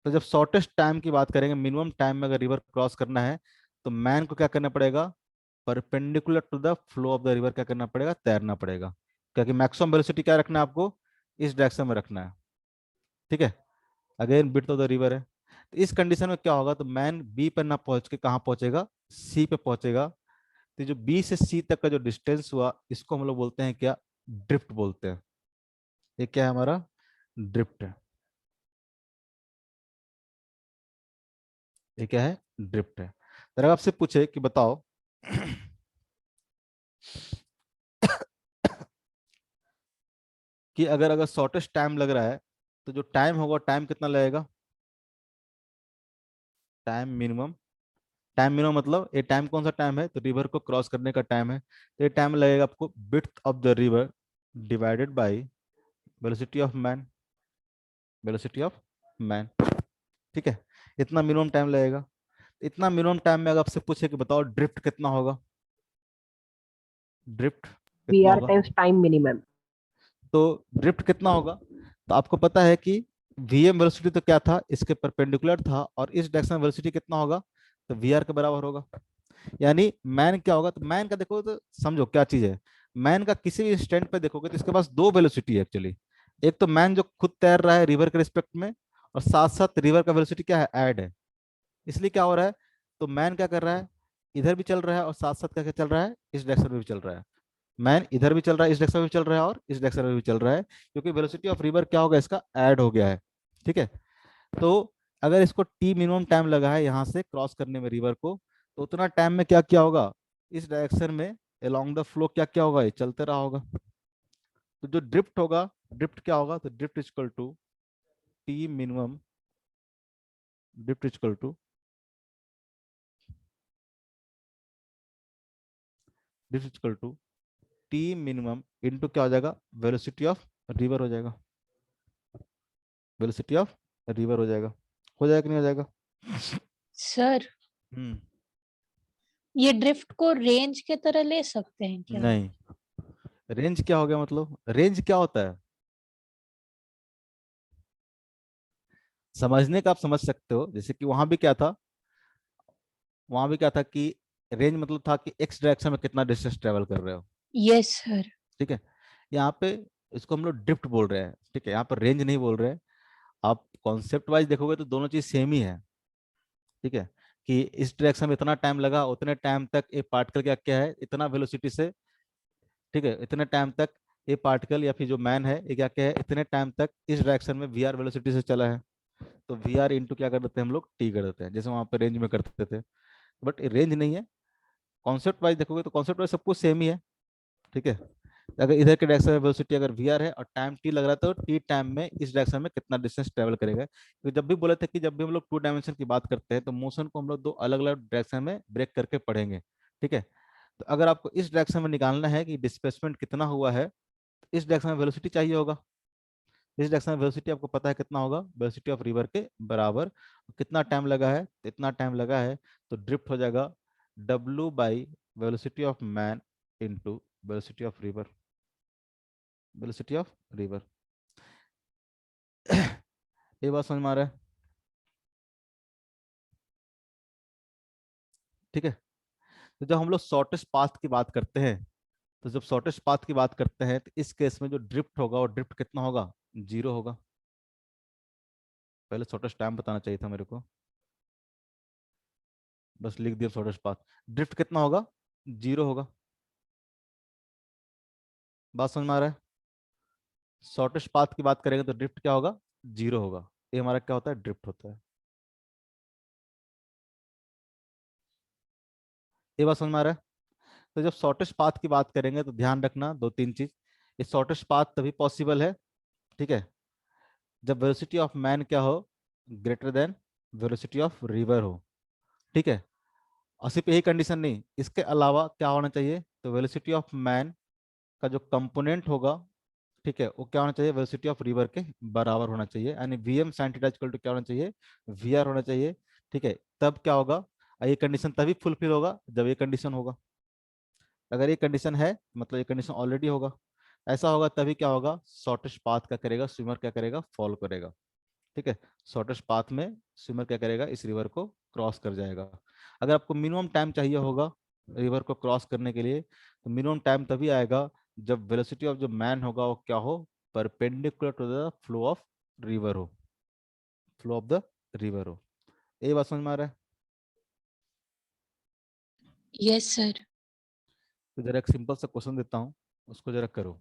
तो जब शॉर्टेस्ट टाइम की बात करेंगे, मिनिमम टाइम में अगर रिवर क्रॉस करना है, तो मैन को क्या करना पड़ेगा? Perpendicular to the flow of the river क्या करना पड़ेगा? तैरना पड़ेगा। क्योंकि मैक्सिमम वेलोसिटी क्या रखना है आपको? इस डायरेक्शन में रखना है, ठीक है। Again width of the river है, तो इस कंडीशन में क्या होगा, तो मैन बी पर ना पहुंच के कहाँ पहुंचेगा? सी पे पहुंचेगा। तो जो बी से सी तक का जो डिस्टेंस हुआ, इसको हम लोग बोलते हैं क्या? ड्रिफ्ट बोलते हैं। ये क्या है? हमारा ड्रिफ्ट है। ये क्या है? ड्रिफ्ट है। तो अगर आपसे पूछे कि बताओ कि अगर अगर शॉर्टेस्ट टाइम लग रहा है, तो जो टाइम होगा, टाइम कितना लगेगा? Time minimum. टाइम मिनिमम मतलब ये टाइम कौन सा टाइम है? तो रिवर को क्रॉस करने का टाइम है। तो ये टाइम लगेगा आपको width of the river divided by velocity of man, velocity of man, ठीक है। इतना मिनिमम टाइम लगेगा। इतना मिनिमम टाइम में अगर आपसे पूछे कि बताओ ड्रिफ्ट कितना होगा, ड्रिफ्ट कितना VR होगा, times time minimum. तो ड्रिफ्ट कितना होगा? तो आपको पता है कि वीएम वेलोसिटी तो क्या था? इसके परपेंडिकुलर था, और इस डायरेक्शन में वेलोसिटी कितना होगा? तो वीआर के बराबर होगा। यानी मैन क्या होगा? तो मैन का देखो तो समझो क्या चीज है। मैन का किसी भी इंस्टेंट पे देखोगे तो इसके पास दो वेलोसिटी है एक्चुअली। एक तो मैन जो खुद तैर रहा है रिवर के रिस्पेक्ट में, और साथ साथ रिवर का वेलोसिटी क्या है? ऐड है। इसलिए क्या हो रहा है, तो मैन क्या कर रहा है? इधर भी चल रहा है और साथ साथ क्या क्या चल रहा है? इस डायरेक्शन में भी चल रहा है। मैन इधर भी चल रहा है, इस डायरेक्शन में भी चल रहा है, और इस डायरेक्शन में भी चल रहा है, क्योंकि वेलोसिटी ऑफ रिवर क्या होगा? इसका ऐड हो गया है, ठीक है। तो अगर इसको टी मिनिमम टाइम लगा है यहाँ से क्रॉस करने में रिवर को, तो उतना टाइम में क्या क्या होगा? इस डायरेक्शन में अलोंग द फ्लो क्या क्या होगा? ये चलते रहा होगा। तो जो ड्रिफ्ट होगा, ड्रिफ्ट क्या होगा? तो drift equal to T minimum, drift equal to drift equal to T minimum into क्या हो जाएगा? वेलोसिटी ऑफ रिवर हो जाएगा। वेलोसिटी ऑफ रिवर हो जाएगा। हो जाएगा कि नहीं हो जाएगा? सर, हम्म। ये ड्रिफ्ट को रेंज के तरह ले सकते हैं क्या? नहीं, रेंज क्या हो गया? मतलब रेंज क्या होता है? समझने का आप समझ सकते हो, जैसे कि वहां भी क्या था, वहां भी क्या था कि रेंज मतलब था कि एक्स डायरेक्शन में कितना डिस्टेंस ट्रेवल कर रहे हो। Yes sir. ठीक है, यहाँ पे इसको हम लोग ड्रिफ्ट बोल रहे हैं। ठीक है, यहाँ पर रेंज नहीं बोल रहे हैं। आप कॉन्सेप्ट वाइज देखोगे तो दोनों चीज सेम ही है। ठीक है, कि इस डायरेक्शन में इतना टाइम लगा, उतने टाइम तक ये पार्टिकल क्या क्या है, इतना वेलोसिटी से, ठीक है, इतने टाइम तक ये पार्टिकल या फिर जो मैन है ये क्या क्या है, इतने टाइम तक इस डायरेक्शन में वी आर वेलोसिटी से चला है। तो वी आर इंटू क्या कर देते हैं हम लोग, टी कर देते हैं, जैसे वहां पे रेंज में करते थे। बट रेंज नहीं है, कॉन्सेप्ट वाइज देखोगे तो कॉन्सेप्ट वाइज सब कुछ सेम ही है। ठीक है, अगर इधर के डायरेक्शन में वेलोसिटी अगर वी आर है और टाइम टी लग रहा है, तो टी टाइम में इस डायरेक्शन में कितना डिस्टेंस ट्रेवल करेगा। क्योंकि जब भी बोले थे कि जब भी हम लोग टू डायमेंशन की बात करते हैं तो मोशन को हम लोग दो अलग अलग डायरेक्शन में ब्रेक करके पढ़ेंगे। ठीक है, तो अगर आपको इस डायरेक्शन में निकालना है कि डिस्प्लेसमेंट कितना हुआ है, तो इस डायरेक्शन में वेलोसिटी चाहिए होगा। इस डायरेक्शन में वेलोसिटी आपको पता है कितना होगा, वेलोसिटी ऑफ रिवर के बराबर। कितना टाइम लगा है, इतना टाइम लगा है, तो ड्रिफ्ट हो जाएगा W by velocity of man into velocity of river, velocity of river. ये बात समझ में आ रहा है? ठीक है, तो जब हम लोग शॉर्टेस्ट पाथ की बात करते हैं, तो जब शॉर्टेस्ट पाथ की बात करते हैं तो इस केस में जो ड्रिफ्ट होगा वो ड्रिफ्ट कितना होगा, 0 होगा। पहले शॉर्टेस्ट टाइम बताना चाहिए था मेरे को, बस लिख दिया शॉर्टेस्ट पाथ। ड्रिफ्ट कितना होगा, 0 होगा। बात समझ में आ रहा है? शॉर्टेस्ट पाथ की बात करेंगे तो ड्रिफ्ट क्या होगा, 0 होगा। ये हमारा क्या होता है, ड्रिफ्ट होता है। ये बात समझ में आ रहा है? तो जब शॉर्टेस्ट पाथ की बात करेंगे तो ध्यान रखना दो तीन चीज। ये शॉर्टेस्ट पाथ तभी पॉसिबल है, ठीक है, जब वेलोसिटी ऑफ मैन क्या हो, greater than velocity of river हो। ठीक है, और सिर्फ यही कंडीशन नहीं, इसके अलावा क्या होना चाहिए, तो वेलोसिटी ऑफ मैन का जो कंपोनेंट होगा, ठीक है, वो क्या होना चाहिए, वेलोसिटी ऑफ रिवर के बराबर होना चाहिए। यानी V M sine theta equal to क्या होना चाहिए, वी आर होना चाहिए। ठीक है, तब क्या होगा, ये कंडीशन तभी फुलफिल होगा जब ये कंडीशन होगा। अगर ये कंडीशन है मतलब ये कंडीशन ऑलरेडी होगा, ऐसा होगा तभी क्या होगा, शॉर्टेस्ट पाथ क्या करेगा, स्विमर क्या करेगा, फॉलो करेगा। ठीक है, शॉर्टेस्ट पाथ में स्विमर क्या करेगा, इस रिवर को क्रॉस कर जाएगा। अगर आपको मिनिमम टाइम चाहिए होगा रिवर को क्रॉस करने के लिए, तो मिनिमम टाइम तभी आएगा जब वेलोसिटी ऑफ जो मैन होगा वो क्या हो, perpendicular to the flow of river हो, फ्लो ऑफ द रिवर हो। ये बात समझ में आ रहा है? Yes sir. तो जरा एक सिंपल सा क्वेश्चन देता हूँ, उसको जरा करो।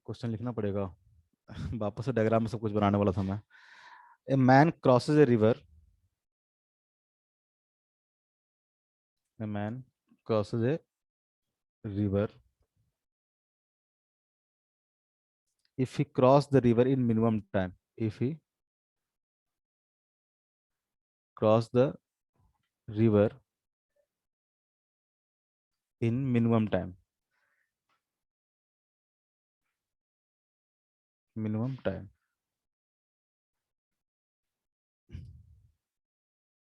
क्वेश्चन लिखना पड़ेगा। वापस से डायग्राम में सब कुछ बनाने वाला था मैं। A man crosses a river, a man crosses A river if he cross the river in minimum time, if he cross the river in minimum time, minimum time,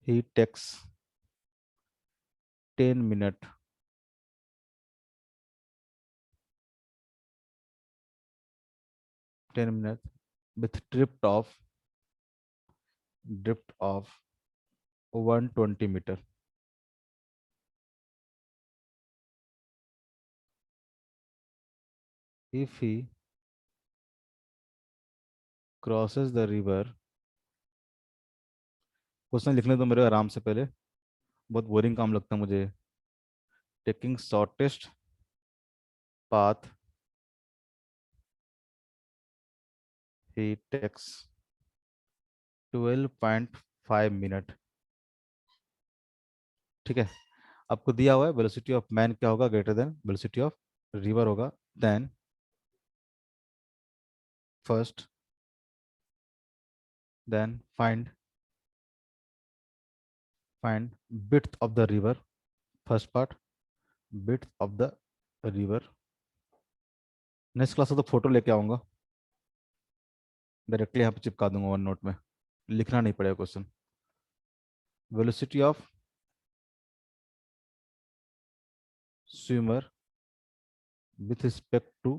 he takes 10 minutes, 10 minutes with drift of 120 meter. If he crosses the river, question लिखने दो मेरे आराम से पहले, बहुत boring काम लगता है मुझे। Taking shortest path, he takes 12.5 minute. ठीक है, आपको दिया हुआ है वेलोसिटी ऑफ मैन क्या होगा, greater than velocity of river होगा। Then first, then find width of the river, first part, width of the river, next class में तो फोटो लेके आऊंगा, डायरेक्टली यहाँ पे चिपका दूंगा वन नोट में, लिखना नहीं पड़ेगा question. Velocity of swimmer with respect to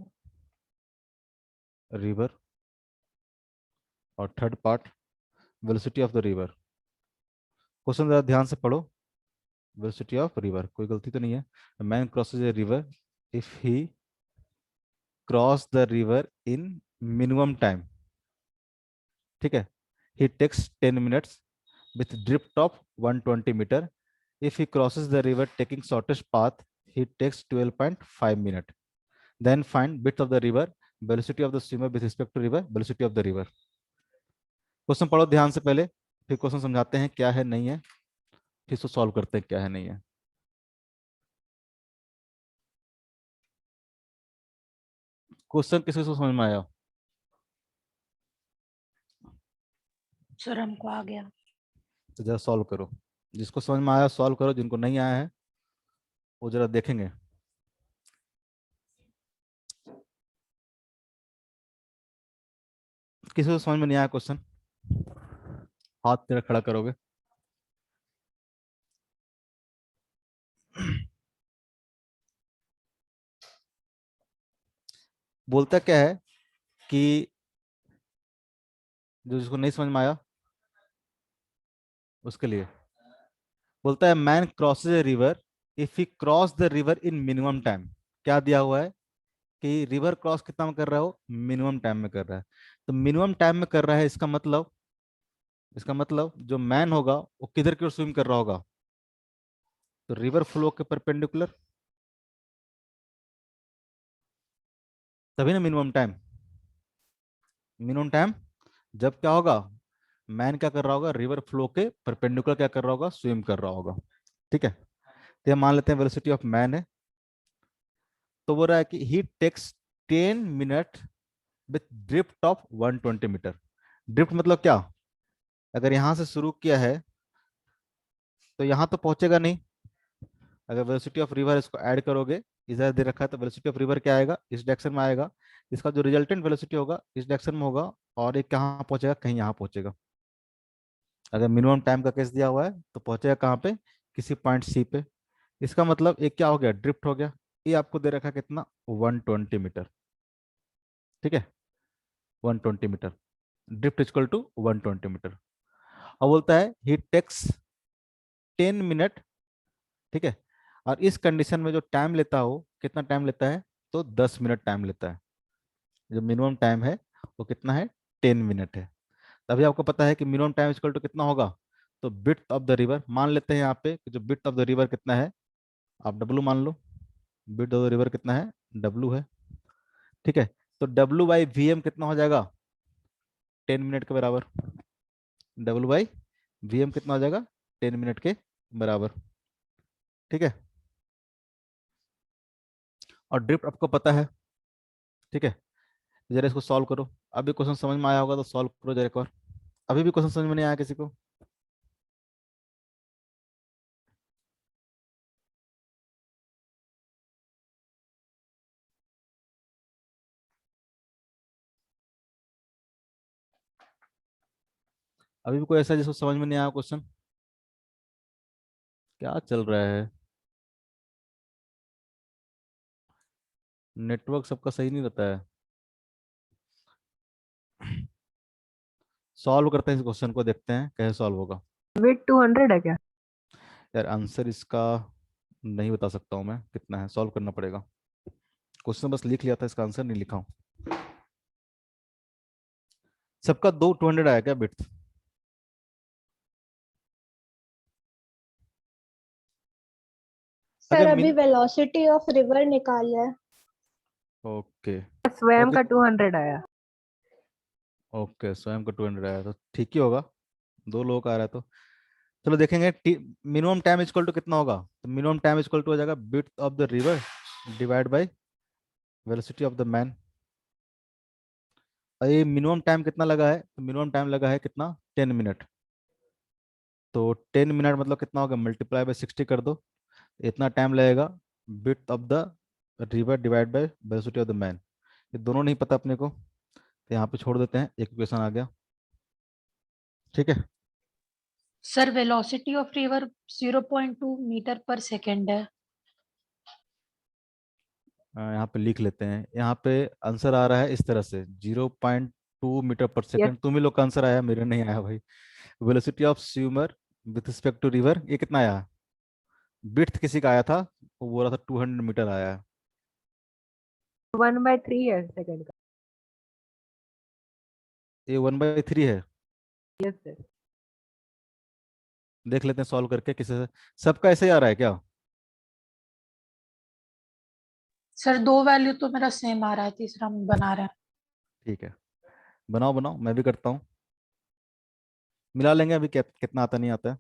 river, और third part velocity of the river. Question जरा ध्यान से पढ़ो। वेलोसिटी ऑफ रिवर, कोई गलती तो नहीं है। Man crosses a river if he cross the river in minimum time, ठीक है, he takes 10 minutes with drift of 120 meter. If he crosses the river taking shortest path, he takes 12.5 minutes. Then find width of the river, velocity of the swimmer with respect to river, velocity of the river. Question पढ़ो ध्यान से पहले, फिर question समझाते हैं क्या है नहीं है, फिर इसको सॉल्व करते हैं क्या है नहीं है। क्वेश्चन किसी को समझ में आया? सर हमको आ गया। तो जरा सॉल्व करो, जिसको समझ में आया सॉल्व करो, जिनको नहीं आया है वो जरा देखेंगे। किसी को समझ में नहीं आया क्वेश्चन, हाथ तेरा खड़ा करोगे। बोलता क्या है कि जो जिसको नहीं समझ में आया उसके लिए बोलता है man crosses a river if he cross the river in minimum time. क्या दिया हुआ है कि रिवर क्रॉस कितना में कर रहा हो, मिनिमम टाइम में कर रहा है। तो मिनिमम टाइम में कर रहा है, इसका मतलब जो मैन होगा वो किधर की ओर स्विम कर रहा होगा, तो रिवर फ्लो के परपेंडिकुलर, तभी ना मिनिमम टाइम। मिनिमम टाइम जब क्या होगा, मैन क्या कर रहा होगा, रिवर फ्लो के परपेंडिकुलर क्या कर रहा होगा, स्विम कर रहा होगा। ठीक है, तो ये मान लेते हैं वेलोसिटी ऑफ मैन है। तो बोल रहा है कि he takes 10 minute with drift of 120 metre. Drift मतलब क्या, अगर यहां से शुरू किया है तो यहां तो पहुंचेगा नहीं। अगर वेलोसिटी ऑफ रिवर इसको ऐड करोगे, इधर दे रखा है, तो वेलोसिटी ऑफ रिवर क्या आएगा, इस डायरेक्शन में आएगा। इसका जो रिजल्टेंट वेलोसिटी होगा इस डायरेक्शन में होगा, और एक कहाँ पहुंचेगा, कहीं यहाँ पहुंचेगा। अगर मिनिमम टाइम का केस दिया हुआ है तो पहुंचेगा कहाँ पे, किसी पॉइंट सी पे। इसका मतलब एक क्या हो गया, ड्रिफ्ट हो गया। ये आपको दे रखा है कितना, 120 मीटर। ठीक है, 120 metre, drift equal to 120 metre. और बोलता है ही टेक्स 10 मिनट, ठीक है, और इस कंडीशन में जो टाइम लेता हो कितना टाइम लेता है, तो 10 मिनट टाइम लेता है। जो मिनिमम टाइम है वो कितना है, 10 मिनट है। तभी आपको पता है कि मिनिमम टाइम इक्वल टू कितना होगा, तो विड्थ ऑफ द रिवर मान लेते हैं यहाँ पे कि जो विड्थ ऑफ द रिवर कितना है, आप डब्लू मान लो। विड्थ ऑफ द रिवर कितना है, डब्लू है। ठीक है, तो डब्लू बाई वी एम कितना हो जाएगा, 10 मिनट के बराबर। डब्लू बाई वी एम कितना हो जाएगा, 10 मिनट के बराबर। ठीक है, और ड्रिफ्ट आपको पता है। ठीक है, जरा इसको सॉल्व करो। अभी क्वेश्चन समझ में आया होगा तो सॉल्व करो जरा एक बार। अभी भी क्वेश्चन समझ में नहीं आया किसी को? अभी भी कोई ऐसा जिसको समझ में नहीं आया क्वेश्चन? क्या चल रहा है, नेटवर्क सबका सही नहीं रहता है। सॉल्व करते हैं इस क्वेश्चन को, देखते हैं कैसे सॉल्व होगा। वेट 200 है क्या? यार आंसर इसका नहीं बता सकता हूँ मैं कितना है, सॉल्व करना पड़ेगा। क्वेश्चन बस लिख लिया था, इसका आंसर नहीं लिखा हूँ। सबका 200 आया क्या बिट्स? सर अगर अभी वेलोसिटी ऑफ रिवर निकाला है। ओके स्वयं ओके का 200 आया। ओके, स्वयं का 200 आया तो ठीक ही होगा, दो लोगों का आ रहा है तो। चलो देखेंगे मिनिमम टाइम इक्वल टू कितना होगा। तो मिनिमम टाइम इक्वल टू हो जाएगा width of the river divide by velocity of the man. और ये मिनिमम टाइम कितना लगा है, तो मिनिमम टाइम लगा है कितना, 10 मिनट। तो 10 मिनट मतलब कितना होगा, मल्टीप्लाई बाय 60 कर दो, इतना टाइम लगेगा width of the river divide by velocity of the man. ये दोनों नहीं पता अपने को, तो यहाँ पे छोड़ देते हैं, एक इक्वेशन आ गया। ठीक है, sir velocity of river 0.2 metre per second है। यहाँ पे लिख लेते हैं। यहाँ पे आंसर आ रहा है इस तरह से, 0.2 मीटर पर यस सेकेंड। तुम ही लोग का आंसर आया, मेरे नहीं आया भाई। Velocity of swimmer with respect to river, ये कितना आया? विड्थ किसी का आया था, वो बोला था 200 मीटर आया है। 1/3 है सेकंड का। ये 1/3 है। Yes sir. देख लेते हैं सॉल्व करके किसी से। सबका ऐसे ही आ रहा है क्या? सर दो वैल्यू तो मेरा सेम आ रहा है, तीसरा हम बना रहे हैं। ठीक है, बनाओ बनाओ, मैं भी करता हूँ। मिला लेंगे अभी, कितना आता नहीं आता है।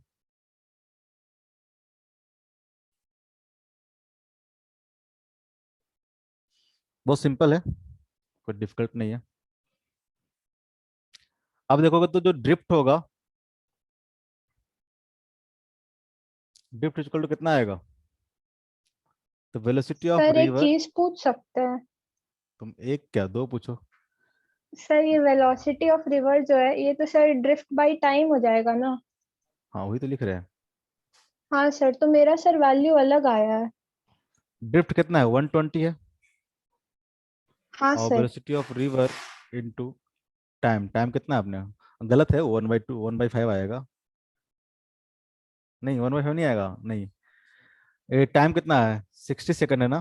बहुत सिंपल है, कोई डिफिकल्ट नहीं है। अब देखोगे तो जो ड्रिफ्ट होगा, ड्रिफ्ट इक्वल टू कितना आएगा? तो वेलोसिटी ऑफ सर एक रिवर, चीज पूछ सकते हैं? तुम एक क्या दो पूछो। सर ये वेलोसिटी ऑफ रिवर जो है, ये तो सर ड्रिफ्ट बाय टाइम हो जाएगा ना? हाँ वही तो लिख रहे हैं। हाँ सर, तो मेरा सर वैल्यू अलग आया है। ड्रिफ्ट कितना है? 120 है। हाँ और sir. Velocity of river into time, time कितना है आपने? गलत है, 1/2 1/5 आएगा। नहीं 1/5 नहीं आएगा, नहीं। ये टाइम कितना है? 60 सेकंड है ना,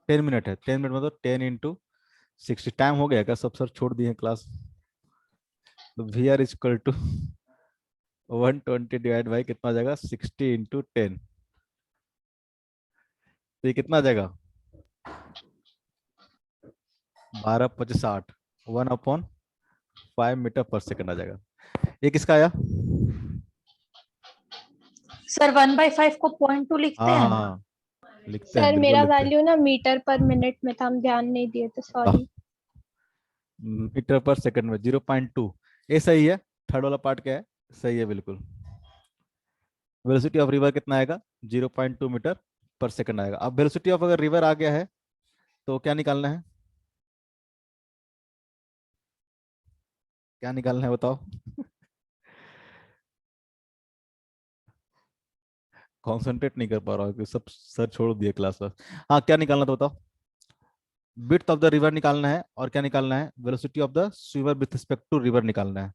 10 मिनट है। 10 मिनट मतलब 10 × 60 टाइम हो गया क्या? सब सर छोड़ दिए क्लास। तो V R equal to 120 divide by कितना आ जाएगा? 60 × 10। तो ये कितना आ जाएगा? 12×5 = 60, 1/5 मीटर पर सेकंड आ जाएगा। ये किसका आया? सर 1/5 को 0.2 लिखते हाँ हैं। हाँ, लिखते हैं, सर बिल्कुल मेरा लिखते हैं। वैल्यू ना मीटर पर मिनट में था, हम ध्यान नहीं दिए तो सॉरी। मीटर पर सेकंड में 0.2, ये सही है। थर्ड वाला पार्ट क्या है? सही है बिल्कुल। वेलोसिटी ऑफ रिवर कितना आएगा? 0.2 मीटर पर सेकंड आएगा। अब वेलोसिटी ऑफ अगर रिवर आ गया है तो क्या निकालना है? क्या निकालना है बताओ? कॉन्सेंट्रेट नहीं कर पा रहा हूँ क्योंकि सब सर छोड़ दिए क्लास पर। हाँ क्या निकालना था बताओ? विड्थ ऑफ द रिवर निकालना है, और क्या निकालना है? Velocity of the swimmer with respect to river निकालना है।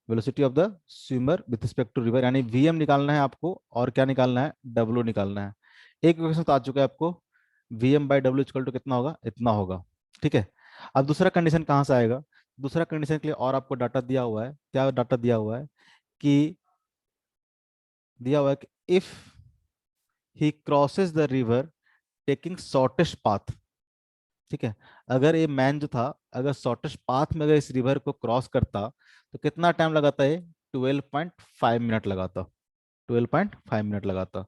Velocity of the swimmer with respect to river यानी वीएम निकालना है आपको, और क्या निकालना है? डब्ल्यू निकालना है। एक क्वेश्चन तो आ चुका है आपको, Vm/W इक्वल टू कितना होगा? इतना होगा। ठीक है, अब दूसरा कंडीशन कहाँ से आएगा? दूसरा कंडीशन के लिए और आपको डाटा दिया हुआ है। क्या डाटा दिया हुआ है? कि if he crosses the river taking shortest path. ठीक है, अगर ये मैन जो था, अगर शॉर्टेस्ट पाथ में अगर इस रिवर को क्रॉस करता तो कितना टाइम लगाता है? 12.5 मिनट लगाता। 12.5 मिनट लगाता।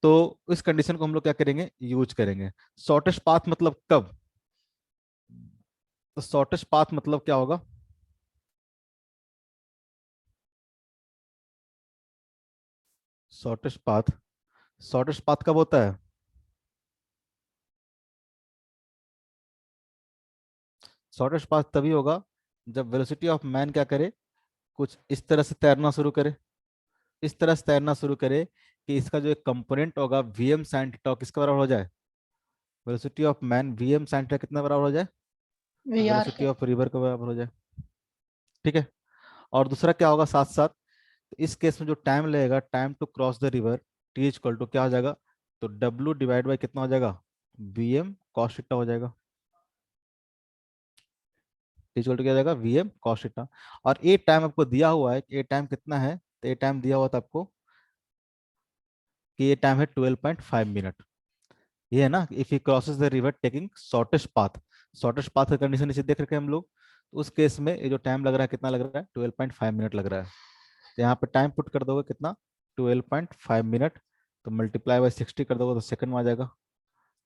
तो इस कंडीशन को हम लोग क्या करेंगे? यूज करेंगे। शॉर्टेस्ट पाथ मतलब कब? तो शॉर्टेस्ट पाथ मतलब क्या होगा? शॉर्टेस्ट पाथ, शॉर्टेस्ट पाथ कब होता है? शॉर्टेस्ट पाथ तभी होगा जब वेलोसिटी ऑफ मैन क्या करे? कुछ इस तरह से तैरना शुरू करे, इस तरह से तैरना शुरू करे कि इसका जो एक कंपोनेंट होगा वीएम साइन थीटा किसके बराबर हो जाए? Velocity of man VM sign theta कितना बराबर हो जाए? वी आर वेलोसिटी के। ऑफ रिवर के बराबर हो जाए। ठीक है, और दूसरा क्या होगा साथ साथ? तो इस केस में जो टाइम लगेगा, time to cross the river, T equal to क्या हो जाएगा? तो डब्ल्यू डिवाइड बाई कितना हो जाएगा? वीएम कॉस थीटा हो जाएगा। टी इक्वल टू क्या हो जाएगा? VM cos theta. और ए टाइम आपको दिया हुआ है, ए टाइम कितना है? तो ए टाइम दिया हुआ था आपको कि ये टाइम है 12.5 मिनट। ये है ना, if he crosses the river taking shortest path. Shortest path का कंडीशन इसे देख रखे हैं हम लोग। तो उस केस में ये जो टाइम लग रहा है कितना लग रहा है? 12.5 मिनट लग रहा है। तो यहाँ पे टाइम पुट कर दोगे कितना? 12.5 मिनट। तो मल्टीप्लाई बाई 60 कर दोगे तो सेकंड में आ जाएगा।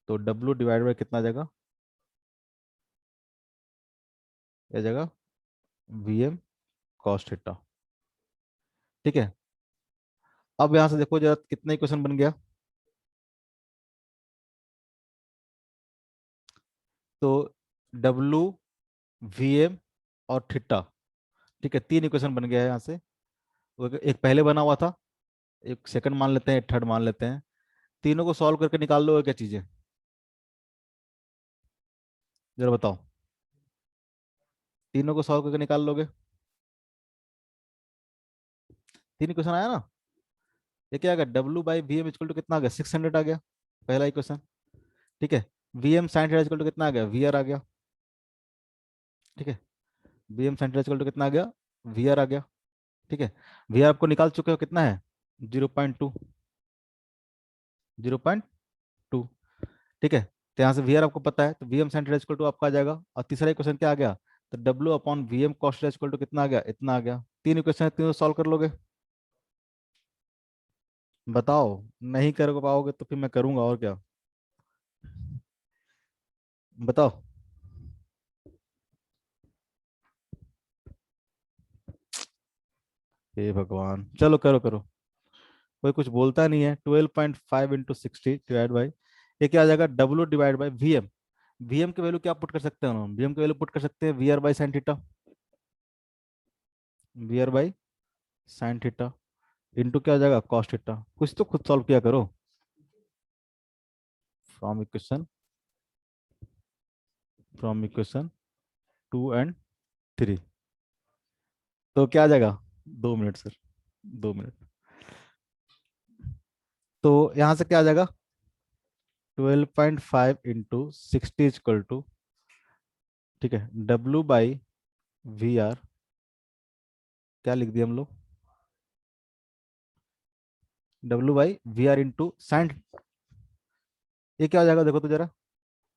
तो डब्ल्यू डिवाइड बाई कितना आ जाएगा? आ जाएगा वी एम कॉस थीटा। ठीक है, अब यहाँ से देखो जरा कितना इक्वेशन बन गया। तो W, VM और थीटा। ठीक है, 3 इक्वेशन बन गया है यहाँ से। एक पहले बना हुआ था, एक सेकंड मान लेते हैं, एक थर्ड मान लेते हैं। तीनों को सॉल्व करके निकाल लो क्या चीजें, जरा बताओ। तीनों को सॉल्व करके निकाल लोगे? 3 इक्वेशन आया ना। ये क्या आ गया, W/VM इक्वल टू कितना आ गया, 600 आ गया, पहला इक्वेशन। ठीक है, VM sin theta equal to कितना आ गया, VR आ गया। ठीक है, VM sin theta equal to कितना आ गया, VR आ गया। ठीक है, VR आपको निकाल चुके हो, कितना है, 0.2, 0.2। ठीक है, तो यहाँ से VR आपको पता है, तो VM sin theta equal to आपका आ जाएगा। और तीसरा इक्वेशन क्या आ गया, तो W/VM cos theta equal to कितना आ गया, इतना आ गया। 3 इक्वेशन है, तीनों सॉल्व कर लोगे? बताओ, नहीं कर पाओगे तो फिर मैं करूंगा, और क्या, बताओ। हे भगवान, चलो करो करो, कोई कुछ बोलता नहीं है। 12.5 इंटू 60 डिवाइड बाई, ये क्या आ जाएगा, W divide by VM। VM की वैल्यू क्या पुट कर सकते हैं हम, VM की वैल्यू पुट कर सकते हैं VR by sine theta, VR by sine theta into क्या आ जाएगा, कॉस थीटा। कुछ तो खुद सॉल्व किया करो from equation, from equation 2 and 3। तो क्या आ जाएगा, 2 मिनट सर, 2 मिनट। तो यहां से क्या आ जाएगा, 12.5 इंटू 60 इक्वल टू, ठीक है, W/VR, क्या लिख दिया हम लोग, W/VR इंटू साइन। ये क्या हो जाएगा देखो तो जरा,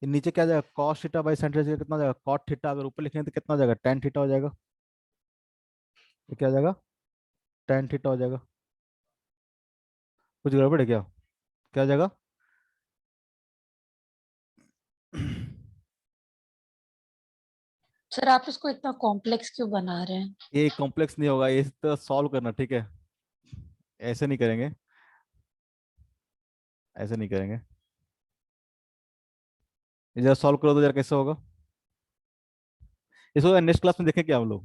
ये नीचे क्या आ जाएगा, cos theta by sine theta, कितना हो जाएगा, कॉट थीटा। अगर ऊपर लिखेंगे तो कितना हो जाएगा, tan थीटा हो जाएगा। ये क्या हो जाएगा, tan थीटा हो जाएगा। कुछ गड़बड़ है क्या, क्या हो जाएगा? सर आप इसको इतना कॉम्प्लेक्स क्यों बना रहे हैं? ये कॉम्प्लेक्स नहीं होगा, ये तो सॉल्व करना, ठीक है, ऐसे नहीं करेंगे, ऐसे नहीं करेंगे। ये जरा सॉल्व करो तो जरा कैसे होगा, इसको नेक्स्ट क्लास में देखें क्या हम लोग,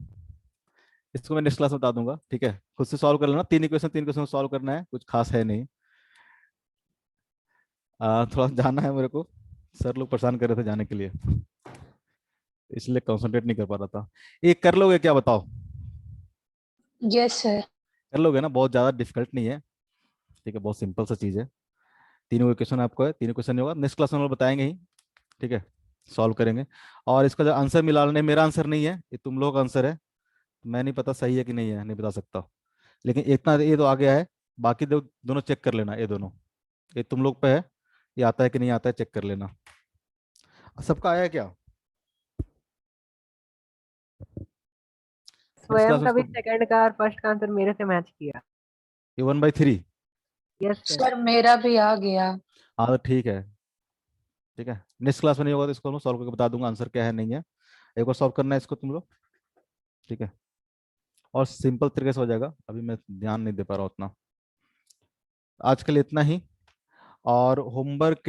इसको मैं नेक्स्ट क्लास में बता दूंगा। ठीक है, खुद से सॉल्व कर लेना, 3 इक्वेशन सॉल्व करना है, कुछ खास है नहीं। थोड़ा जाना है मेरे को, सर लोग परेशान कर रहे थे जाने के लिए, इसलिए कंसंट्रेट नहीं कर पा रहा था। ये कर लोगे क्या, बताओ? Yes sir. कर लोगे ना, बहुत ज्यादा डिफिकल्ट नहीं है। ठीक है, बहुत सिंपल सा चीज है। 3 इक्वेशन आपको है, 3 इक्वेशन नहीं होगा, नेक्स्ट क्लास में हम लोग बताएंगे ही। ठीक है, सॉल्व करेंगे। और इसका जो आंसर मिला नहीं, मेरा आंसर नहीं है, ये तुम लोग का आंसर है। मैं नहीं पता सही है कि नहीं है, नहीं बता सकता, लेकिन इतना ये तो आ गया है। बाकी दोनों चेक कर लेना, ये दोनों, ये तुम लोग पे है, ये आता है कि नहीं आता है, चेक कर लेना। सबका आया है क्या? नेक्स्ट क्लास स्वयं में का भी इसको, सेकंड का और फर्स्ट का आंसर मेरे से मैच किया। ये 1/3। Yes sir. सर मेरा भी आ गया। हाँ तो ठीक है, ठीक है, नेक्स्ट क्लास में नहीं होगा तो इसको मैं सॉल्व करके बता दूंगा आंसर क्या है, नहीं है। एक बार सॉल्व करना है इसको तुम लोग, ठीक है, और सिंपल तरीके से हो जाएगा। अभी मैं ध्यान नहीं दे पा रहा हूँ उतना, आज के लिए इतना ही। और होमवर्क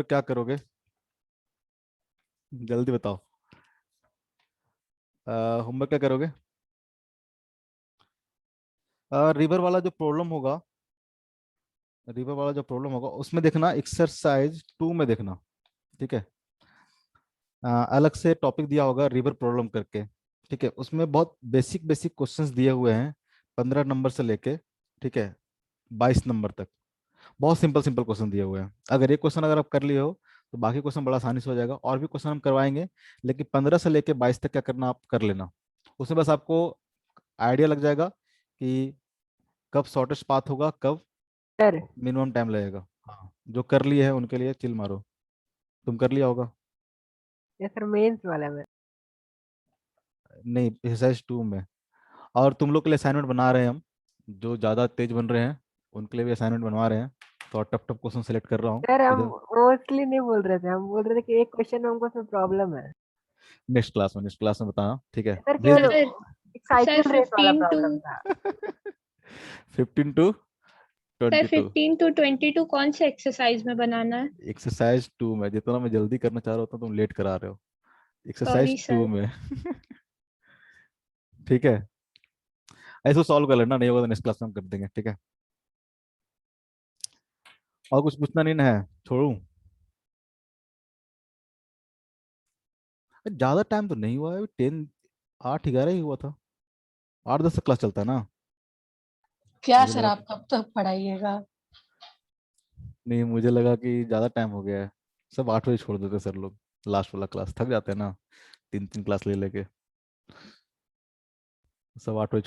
क्या करोगे, जल्दी बताओ, होमवर्क क्या करोगे? रिवर वाला जो प्रॉब्लम होगा, रिवर वाला जो प्रॉब्लम होगा उसमें देखना, एक्सरसाइज 2 में देखना। ठीक है, अलग से टॉपिक दिया होगा रिवर प्रॉब्लम करके। ठीक है, उसमें बहुत बेसिक बेसिक क्वेश्चंस दिए हुए हैं, 15 नंबर से लेके, ठीक है, 22 नंबर तक। बहुत सिंपल सिंपल क्वेश्चन दिए हुए हैं। अगर एक क्वेश्चन अगर आप कर लिए हो तो बाकी क्वेश्चन बड़ा आसानी से हो जाएगा। और भी क्वेश्चन हम करवाएंगे, लेकिन 15 से लेके 22 तक क्या करना, आप कर लेना। उसमें बस आपको आइडिया लग जाएगा कि कब शॉर्टेस्ट पाथ होगा, कब सर मिनिमम टाइम लगेगा। हाँ, जो कर लिए हैं उनके लिए चिल मारो, तुम कर लिया होगा। यस सर, मेंस वाला में। नहीं, एक्सरसाइज 2 में। और तुम लोग के लिए असाइनमेंट बना रहे हैं हम, जो ज़्यादा तेज बन रहे हैं उनके लिए भी असाइनमेंट बनवा रहे हैं। तो टफ टफ क्वेश्चन सेलेक्ट कर रहा हूँ सर हम इधर। मोस्टली नहीं बोल रहे थे, हम बोल रहे थे कि एक क्वेश्चन में हमको उसमें प्रॉब्लम है। नेक्स्ट क्लास में बताना, ठीक है, सर भेज केवल दो। एक साइकिल रेस वाला 15 to प्रॉब्लम था। 15 to सर 22 15 to 22 कौन से एक्सरसाइज में बनाना है? एक्सरसाइज 2 में, जितना मैं जल्दी करना चाह रहा होता तुम लेट करा रहे हो। Sorry exercise 2 sir. में ठीक है, ऐसे सॉल्व कर लेना, नहीं होगा तो नेक्स्ट क्लास में हम कर देंगे, ठीक है। और कुछ पूछना नहीं ना है, छोड़ू? ज्यादा टाइम तो नहीं हुआ है, 10 8 11 ही हुआ था, 8 10 तक क्लास चलता है ना। क्या मुझे सर लगा आप कब तक पढ़ाइएगा? नहीं, मुझे लगा कि ज्यादा टाइम हो गया है। सब 8 बजे छोड़ देते सर लोग, लास्ट वाला क्लास, थक जाते हैं ना 3 3 क्लास ले लेके, सब 8 बजे